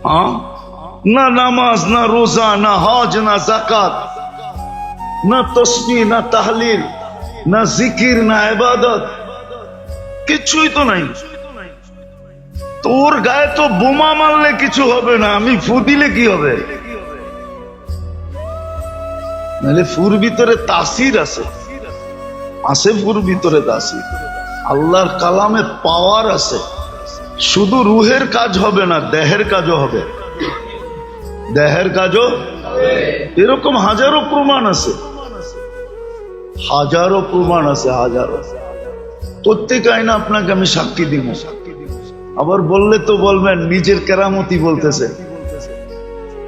হ্যাঁ, না নামাজ, না রোজা, না হজ, না যাকাত, না তসবিহ, না তাহলিল, না জিকির, না ইবাদত, কিছুই তো নাই। তোর গায়ে তো বোমা মারলে কিছু হবে না, আমি ফু দিলে কি হবে? নাহলে ফুর ভিতরে তাসির আছে, আছে ফুর ভিতরে তাসির। আল্লাহর কালামে পাওয়ার আছে। শুধু রুহের কাজ হবে না, দেহের কাজও হবে, দেহের কাজও। এরকম হাজারো প্রমাণ আছে, হাজারো প্রমাণ আছে, হাজারো। প্রত্যেক আইনা আপনাকে আমি সাক্ষী দিব। আবার বললে তো বলবেন নিজের কেরামতি বলতেছে,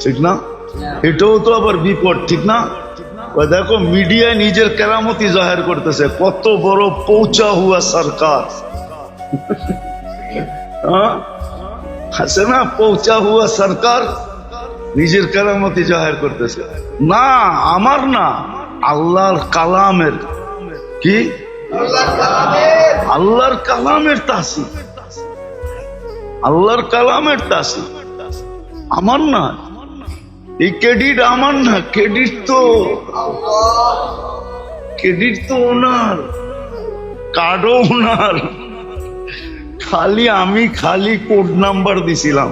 ঠিক না? এটাও তো আবার বিপদ, ঠিক না? দেখো মিডিয়ায় নিজের কেরামতি জাহির করতেছে, কত বড় পৌঁছা হুয়া সরকার। আছে না পৌঁছা হুয়া সরকার, নিজের কেরামতি জাহির করতেছে। না, আমার না, আল্লাহর কালামের। কি? আল্লাহর কালামের তাসির, আল্লাহর কালামের তাসির, আমার না। এই ক্রেডিট আমার না, ক্রেডিট তো ওনার, কার্ডও ওনার। আমি খালি কোড নাম্বার দিছিলাম,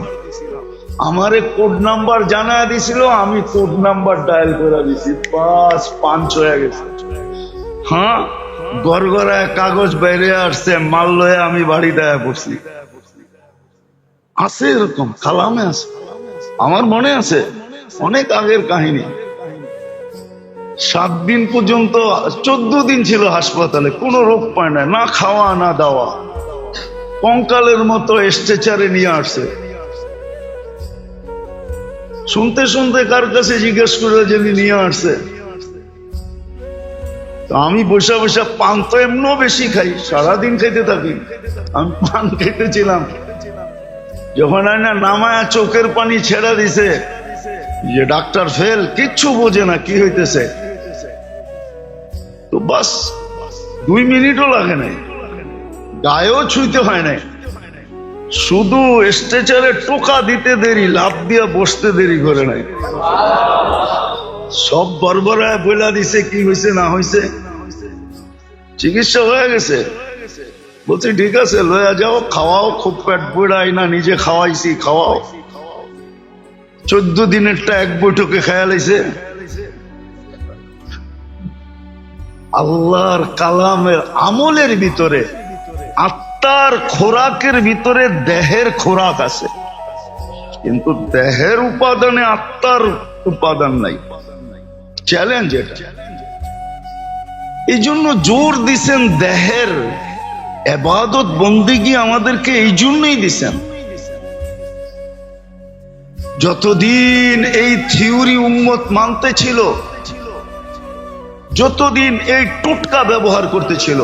আমারে কোড নাম্বার জানা দিছিল, আমি কোড নাম্বার ডায়াল করে দিছি, বাস 5 হয়ে গেছে। হ্যাঁ, গড়গড়ায় কাগজ বাইরে আসছে, মাল লয়ে আমি বাড়ি দেয়া পড়ছি। আছে এরকম, কালামে আছে, আমার মনে আছে, অনেক আগের কাহিনী। 7 দিন পর্যন্ত, 14 দিন ছিল হাসপাতালে, কোনো রোগ পায় না, না খাওয়া না দাওয়া, কঙ্কালের মতো স্ট্রেচারে নিয়ে আসছে। শুনতে শুনতে কার কাছে জিজ্ঞেস করে যে নিয়ে আসছে। আমি বসে বসে পান তো এমনও বেশি খাই, সারাদিন খাইতে থাকি। আমি পান খেতেছিলাম, যখন আয়না নামায়া চোখের পানি ছেড়ে দিছে, যে ডাক্তার ফেল, কিচ্ছু বোঝে না কি হইতেছে। তো বাস 2 মিনিটও লাগে নাই, গায়েও ছুঁইতে হয় নাই, শুধু স্ট্রেচারে টোকা দিতে দেরি, লাফ দিয়া বসতে দেরি করে নাই। সব বরবরায় বইলা দিছে কি হয়েছে না হয়েছে, চিকিৎসা হয়ে গেছে। বলছি ঠিক আছে, লয়া যাও, খাওয়াও, খুব পেট বইড়াই না, নিজে খাওয়াইছি, খাওয়াও। 14 দিনেরটা এক বৈঠকে খেয়াল হয়েছে। আল্লাহর কালামের আমলের ভিতরে, আত্মার খোরাকের ভিতরে দেহের খোরাক আছে, কিন্তু দেহের উপাদানে আত্মার উপাদান নাই, চ্যালেঞ্জ এটা। এই জন্য জোর দিছেন দেহের ইবাদত বন্দেগী আমাদেরকে এই জন্যই দিছেন। যতদিন এই থিওরি উম্মত মানতে ছিল, যতদিন এই টোটকা ব্যবহার করতেছিল,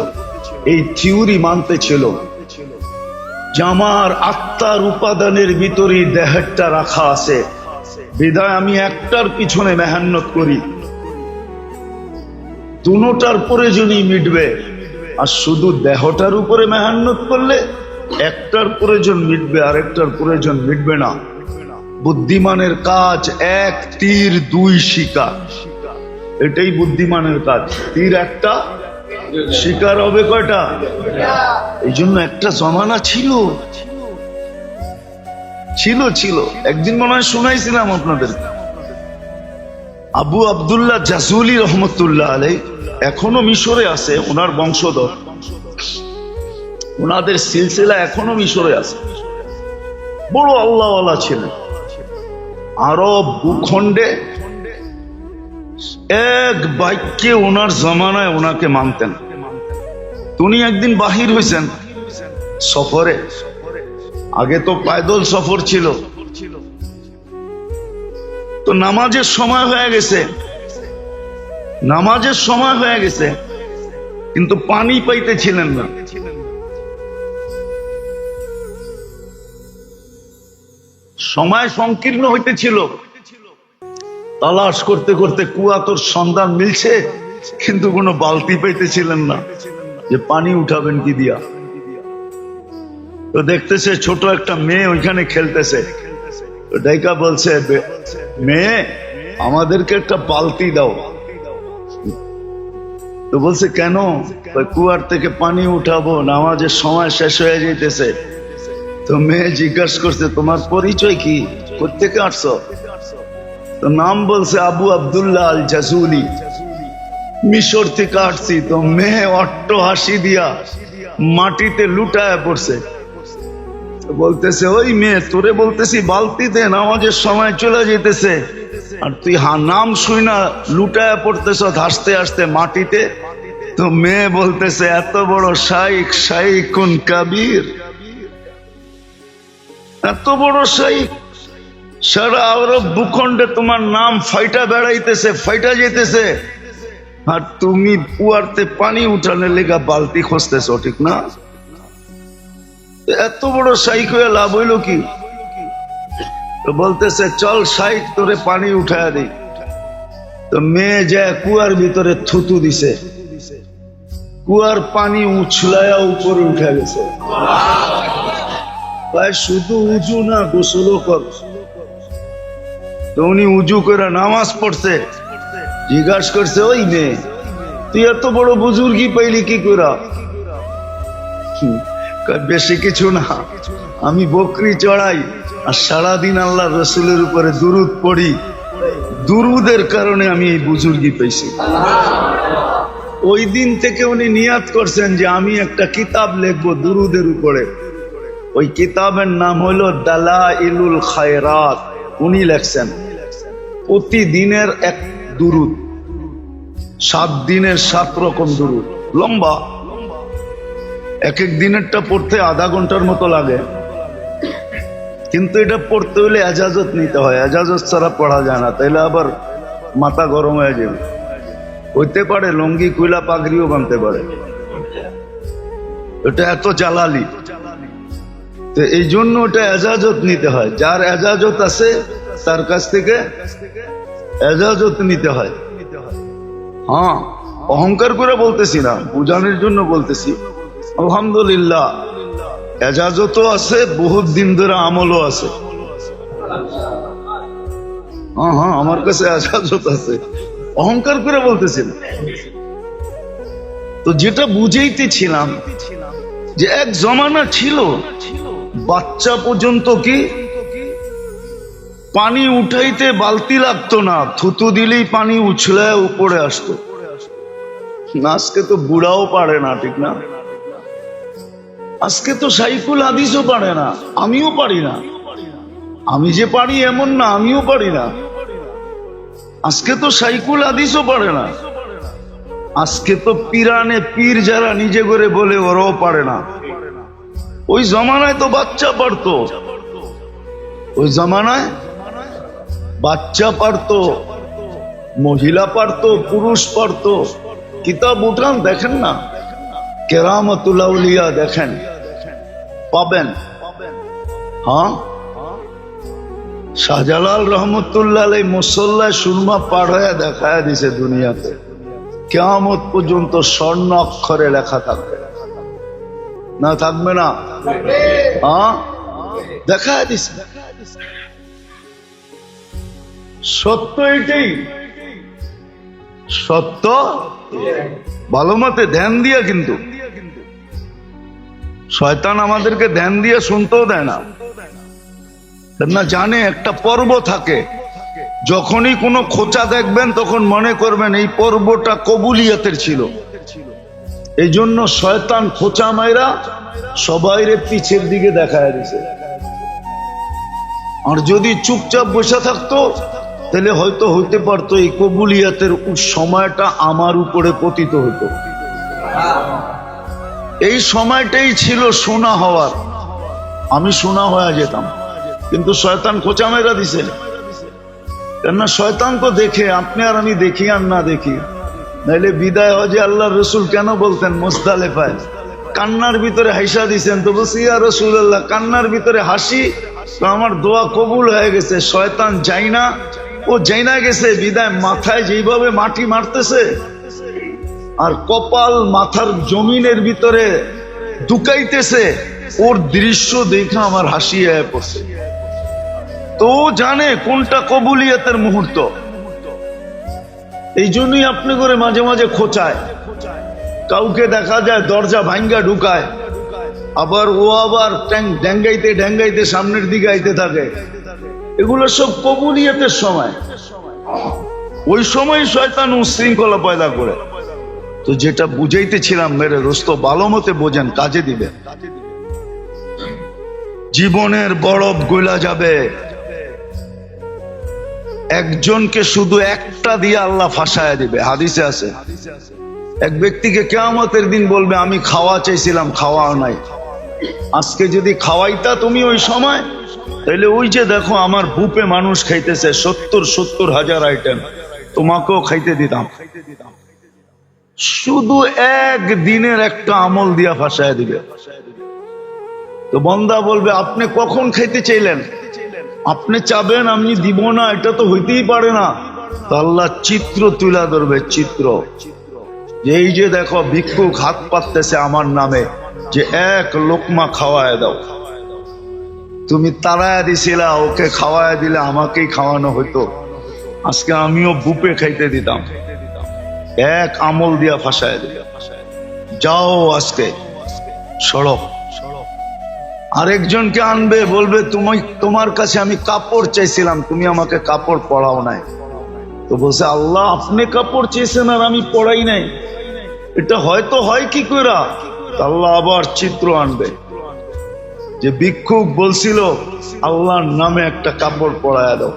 এই থিওরি মানতে ছিল যে আমার আত্মার উপাদানের ভিতরে দেহটা রাখা আছে, বিধায় আমি একটার পিছনে মেহনত করি, দুটার প্রয়োজনই মিটবে। আর শুধু দেহটার উপরে মেহনত করলে একটার প্রয়োজন মিটবে, আরেকটার প্রয়োজন মিটবে না। বুদ্ধিমানের কাজ এক তীর দুই শিকার, এটাই বুদ্ধিমানের কাজ। তীর একটা, শিকার হবে কয়টা? এই জন্য একটা জমানা ছিল ছিল ছিল একদিন মনে হয় শুনাইছিলাম আপনাদের, আবু আব্দুল্লাহ জাজুলি রহমতুল্লাহ আলাই এখনো মিশরে আছে, ওনার বংশধর, ওনাদের সিলসিলা এখনো মিশরে আছে। বড় আল্লাহওয়ালা ছিলেন। আরব ভূখণ্ডে এক বাক্যে ওনার জমানায় ওনাকে মানতেন। উনি একদিন বাহির হয়েছেন সফরে, আগে তো পায়দল সফর ছিল, তো নামাজের সময় হয়ে গেছে, নামাজের সময় হয়ে গেছে, কিন্তু পানি পাইতেছিলেন না। সময় সংকীর্ণ হইতেছিল, তালাশ করতে করতে কুয়াতোর সন্ধান মিলছে, কিন্তু কোনো বালতি পাইতেছিলেন না যে পানি উঠাবেন কি দিয়া। তো দেখতেছে ছোট একটা মেয়ে ওইখানে খেলতেছে, তো ডাইকা বলছে, মেয়ে আমাদেরকে একটা বালতি দাও। তো বলছে কেন? কুয়ার থেকে পানি উঠাবো, নামাজের সময় শেষ হয়ে যাইতেছে। তো মেয়ে জিজ্ঞাসা করছে, তোমার পরিচয় কি, কোথেকে আসছো? তো নাম বলছে আবু আব্দুল্লাহ আল জাজুলি, মিশর থেকে আসছি। তো মেয়ে অট্ট হাসি দিয়া মাটিতে লুটায় পড়ছে। বলতেছে, ওই মেয়ে, তোরে বলতেছি বালতি দে, নামাজের সময় চলে যেতেছে, আর তুই নাম শুই না লুটায় পড়তেছ হাসতে হাসতে মাটিতে। তো মেয়ে বলতেছে, এত বড় শাইখ, শাইখুন কাবীর, এত বড় শাইখ, সারা আরব ভূখণ্ডে তোমার নাম ফাইটা বেড়াইতেছে, ফাইটা যেতেছে, আর তুমি কুয়ারতে পানি উঠানোর লেগা বালতি খুঁজতেছ, ঠিক না? এত বড় শাইখ হয়ে লাভ হইল কি? তো বলতেছে, চল শাইখ তোরে পানি উঠায় দিই। তো মেয়ে যায় কুয়ার ভিতরে থুতু দিছে, কুয়ার পানি উছলায়া উপরে উঠে গেছে। শুধু উজু না, গোসলও কর। তো উনি উজু করে নামাজ পড়ছে। জিজ্ঞাসা করছে, ওই মেয়ে, তুই এত বড় বুজুর্গি পাইলি কি করে? বেশি কিছু না, আমি বকরি চড়াই আর সারাদিন আল্লাহ রসুলের উপরে দুরুদ পড়ি, দুরুদের কারণে আমি এই বুজুর্গি পেয়েছি। ওই দিন থেকে উনি নিয়াত করছেন যে আমি একটা কিতাব লিখবো দুরুদের উপরে। ওই কিতাবের নাম হলো দালাইলুল খায়রাত। উনি লেখছেন প্রতিদিনের এক দুরুদ, 7 দিনের 7 রকম দুরুদ, লম্বা। এক এক দিনেরটা পড়তে আধা ঘন্টার মতো লাগে, কিন্তু এটা পড়তে হলে এজাজত নিতে হয়, এজাজত ছাড়া পড়া যায় না, তাইলে আবার মাথা গরম হয়ে যাবে। হইতে পারে লঙ্গি কুইলা পাগড়িও বানতে পারে, এটা এত জালালি। তো এই জন্য ওটা এজাজত নিতে হয়, যার এজাজত আছে তার কাছ থেকে এজাজত নিতে হয়। হ্যাঁ, অহংকার করে বলতেছি না, বুঝানোর জন্য বলতেছি। আলহামদুলিল্লাহ, এজাজতও আছে, বহুত দিন ধরে আমলও আছে। হ্যাঁ, আমার কাছে এজাজত আছে, অহংকার করে বলতেছি না। তো যেটা বুঝাইতেছিলাম যে এক জমানা ছিল বাচ্চা পর্যন্ত কি পানি উঠাইতে বালতি লাগতো না, থুতু দিলেই পানি উছলে উপরে আসতো। আজকে তো বুড়াও পারে না, ঠিক না? আজকে তো শাইখুল হাদিসও পারে না, আমিও পারি না। আমি যে পারি এমন না, আমিও পারি না। আজকে তো সাইকুল হাদিসও পারে না, আজকে তো পিরানে পীর যারা নিজে করে বলে ওরাও পারে না। ওই জমানায় তো বাচ্চা পারতো, ওই জমানায় বাচ্চা পারতো, মহিলা পারতো, পুরুষ পারতো। কিতাব উঠান দেখেন না, কেরামতুল আউলিয়া দেখেন, পাবেন। হ্যাঁ, শাহজালাল রহমতুল্লাহ আলাইহি মুসল্লায় সুরমা পার হয়ে দেখায় দিছে দুনিয়াতে, কিয়ামত পর্যন্ত স্বর্ণ অক্ষরে লেখা থাকবে না, থাকবে না? হ্যাঁ, দেখায় দিছে। সত্য এটাই, সত্য। ভালো মতে ধ্যান দিয়া, কিন্তু শয়তান আমাদেরকে ধ্যান দিয়ে শুনতেও দেয় না। না জানে একটা পর্ব থাকে, যখনই কোনো খোঁচা দেখবেন তখন মনে করবেন এই পর্বটা কবুলিয়াতের ছিল। এই জন্য শয়তান খোঁচা মাইরা সবাইরে পিছের দিকে দেখায় দিছে। আর যদি চুপচাপ বসে থাকতো তাহলে হয়তো হইতে পারতো এই কবুলিয়াতের সময়টা আমার উপরে পতিত হতো। এই সময়টাই ছিল সোনা হওয়ার, আমি সোনা হয়ে যেতাম। কিন্তু শয়তান খোঁচা মেরা দিছে। কেননা শয়তান তো দেখে, আপনি আর আমি দেখি আর না দেখি। নাইলে বিদায় হজে আল্লাহ রসুল কেন বলতেন মুজদালিফায় কান্নার ভিতরে হাসা দিছেন? তো বলছি ইয়া রাসূলুল্লাহ, কান্নার ভিতরে হাসি তো আমার দোয়া কবুল হয়ে গেছে। শয়তান যাই না, ও যাই না গেছে বিদায় মাথায় যেইভাবে মাটি মারতেছে আর কপাল মাথার জমিনের ভিতরে ঢুকাইতেছে, ওর দৃশ্য দেখে আমার হাসি আয় পড়ছে। তো জানে কোনটা কবুলিয়াতের মুহূর্ত। এই জন্যই আপনি করে মাঝে মাঝে খোঁচায়। কাউকে দেখা যায় দরজা ভাঙ্গা ঢুকায়, আবার ও আবার ড্যাঙ্গাইতে ড্যাঙ্গাইতে সামনের দিকে আইতে থাকে। এগুলো সব কবুলিয়াতের সময়। ওই সময় শয়তান উশৃঙ্খলা পয়দা করে। তো যেটা বুঝাইতেছিলাম মেরে দোস্ত, ভালো মতে বোঝেন, কাজে দিবে। জীবনের বরফ গলা যাবে। একজনকে শুধু একটা দিয়ে আল্লাহ ফাঁসায় দিবে, হাদিসে আছে। এক ব্যক্তিকে কিয়ামতের দিন বলবে আমি খাওয়া চাইছিলাম, খাওয়াও নাই। আজকে যদি খাওয়াইতা তুমি ওই সময়, তাহলে ওই যে দেখো আমার বুপে মানুষ খাইতেছে 70,000 আইটেম, তোমাকেও খাইতে দিতাম। শুধু এক দিনের একটা আমল দিয়া ফাঁসায় দিবে। তো বান্দা বলবে আপনি কখন খাইতে চাইলেন? আপনি চাবেন আমি দিব না, এটা তো হইতেই পারে না। তো আল্লাহ চিত্র তুলা ধরবে, চিত্র। এই যে দেখো ভিক্ষুক হাত পাততেছে আমার নামে, যে এক লোকমা খাওয়ায় দাও। তুমি তাড়ায় দিছিলা, ওকে খাওয়ায় দিলে আমাকেই খাওয়ানো হইতো, আজকে আমিও বুপে খাইতে দিতাম। এক আমল দিয়া ফাঁসায় দিলে, যাও আজকে সড়ক। আরেকজনকে আনবে, বলবে তোমার কাছে আমি কাপড় চাইছিলাম, তুমি আমাকে কাপড় পরাও নাই। তো বলছে আল্লাহ আপনি কাপড় চেয়েছেন আর আমি পরাই নাই, এটা হয়তো হয় কি কইরা? আল্লাহ আবার চিত্র আনবে, যে ভিক্ষুক বলছিল আল্লাহর নামে একটা কাপড় পরায়া দাও,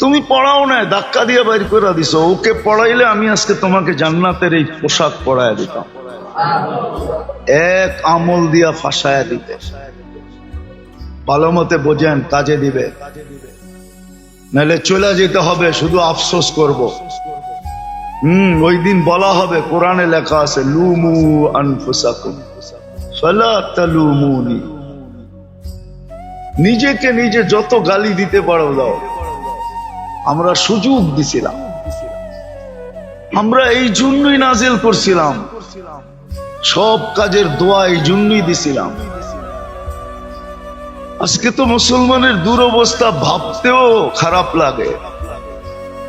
তুমি পড়াও নাই, ধাক্কা দিয়ে বাইর করে দিছো। ওকে পড়াইলে আমি আজকে তোমাকে জান্নাতের এই পোশাক পরায়া দিতাম। এক আমল দিয়া ফাঁসায়া দিতে। ভালো মতে বোঝেন, কাজে দিবে, নাহলে চলে যেতে হবে, শুধু আফসোস করব। ওই দিন বলা হবে, কোরআনে লেখা আছে লুমু আনফুসাকুম ফালা তালুমুনি। নিজেকে নিজে যত গালি দিতে পারো দাও। আমরা সুযোগ দিছিলাম, আমরা এই জন্যই নাজিল করছিলাম, সব কাজের দোয়া এই জন্যই দিছিলাম। আজকে তো মুসলমানের দুরবস্থা ভাবতেও খারাপ লাগে।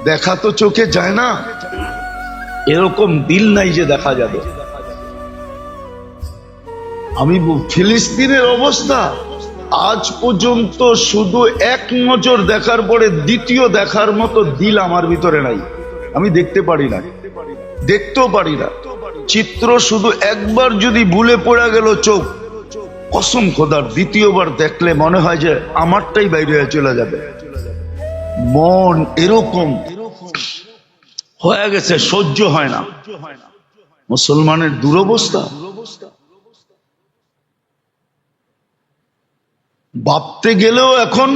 দেখা তো চোখে যায় না, এরকম দিল নাই যে দেখা যাবে। আমি ফিলিস্তিনের অবস্থা আজ পর্যন্ত শুধু এক নজর দেখার পরে দ্বিতীয় দেখার মতো দিল আমার ভিতরে নাই। আমি দেখতে পারি না, দেখতেও পারি না। চিত্র শুধু একবার যদি ভুলে পড়ে গেল চোখ, কসম খোদার দ্বিতীয়বার দেখলে মনে হয় যে আমারটাই বাইরে চলে যাবে। মন এরকম হয়ে গেছে, সহ্য হয় না। মুসলমানের দুরবস্থা ভাবতে গেলেও এখন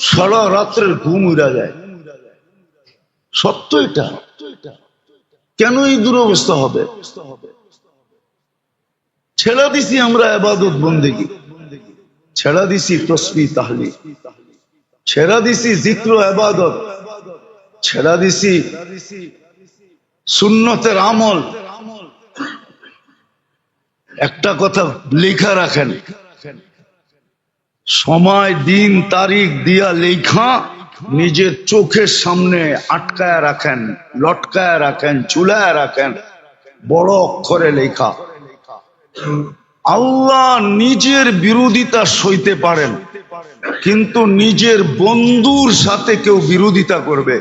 সারা রাত্রের ঘুম উড়া যায়। সত্য এটা। কেন এই দুরবস্থা হবে? ছেড়া দিছি আমরা ইবাদত বন্দেগী, ছেড়া দিছি তসবিহ তাহলিল, ছেড়া দিছি জিক্র ইবাদত, ছেড়া দিছি সুন্নতের আমল। একটা কথা লেখা রাখেন, সময় দিন তারিখ দিয়া লেখা নিজের চোখের সামনে আটকায় রাখেন, লটকায় রাখেন, চুলায় রাখেন, বড় অক্ষরে লেখা। আল্লাহ নিজের বিরোধিতা সইতে পারেন, কিন্তু নিজের বন্ধুর সাথে কেউ বিরোধিতা করবে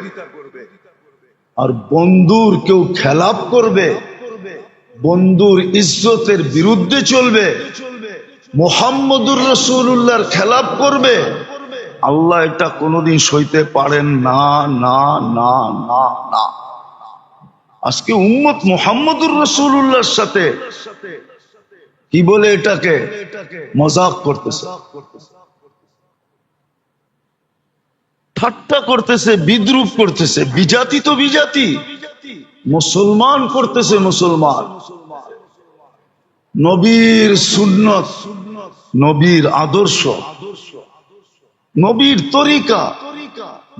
আর বন্ধুর কেউ খেলাপ করবে, বন্ধুর ইজ্জতের বিরুদ্ধে চলবে, মুহাম্মদুর রাসূলুল্লাহর খেলাপ করবে, আল্লাহ এটা কোনোদিন সইতে পারেন না, না, না, না, না। আজকে উম্মত মুহাম্মদুর রাসূলুল্লাহর সাথে কি বলে এটাকে মজাক করতেছে, ঠাট্টা করতেছে, বিদ্রুপ করতেছে। বিজাতি তো বিজাতি, মুসলমান করতেছে মুসলমান। নবীর সুন্নত, নবীর আদর্শ, নবীর তরিকা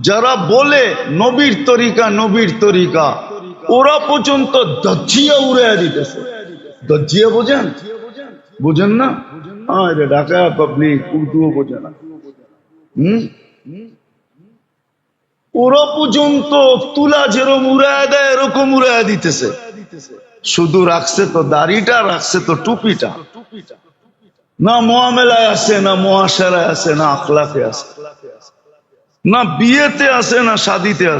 যারা বলে নবীর তরিকা, নবীর তরিকা, ওরা পর্যন্ত দজ্জিয়া উড়াইয়া দিতেছে। দজ্জিয়া বোঝেন? বোঝেন না? আরে ঢাকা পাবলিক উর্দুও বোঝে না। ওরা পর্যন্ত তুলা যেরকম উড়ায় দেয় এরকম উড়ায় দিতেছে। শুধু রাখছে তো দাড়িটা, রাখছে তো টুপিটা। না মুআমেলায় আছে, না মুআশারায় আছে, না আখলাকে আছে, না বিয়েতে আছে, না শাদিতে আছে।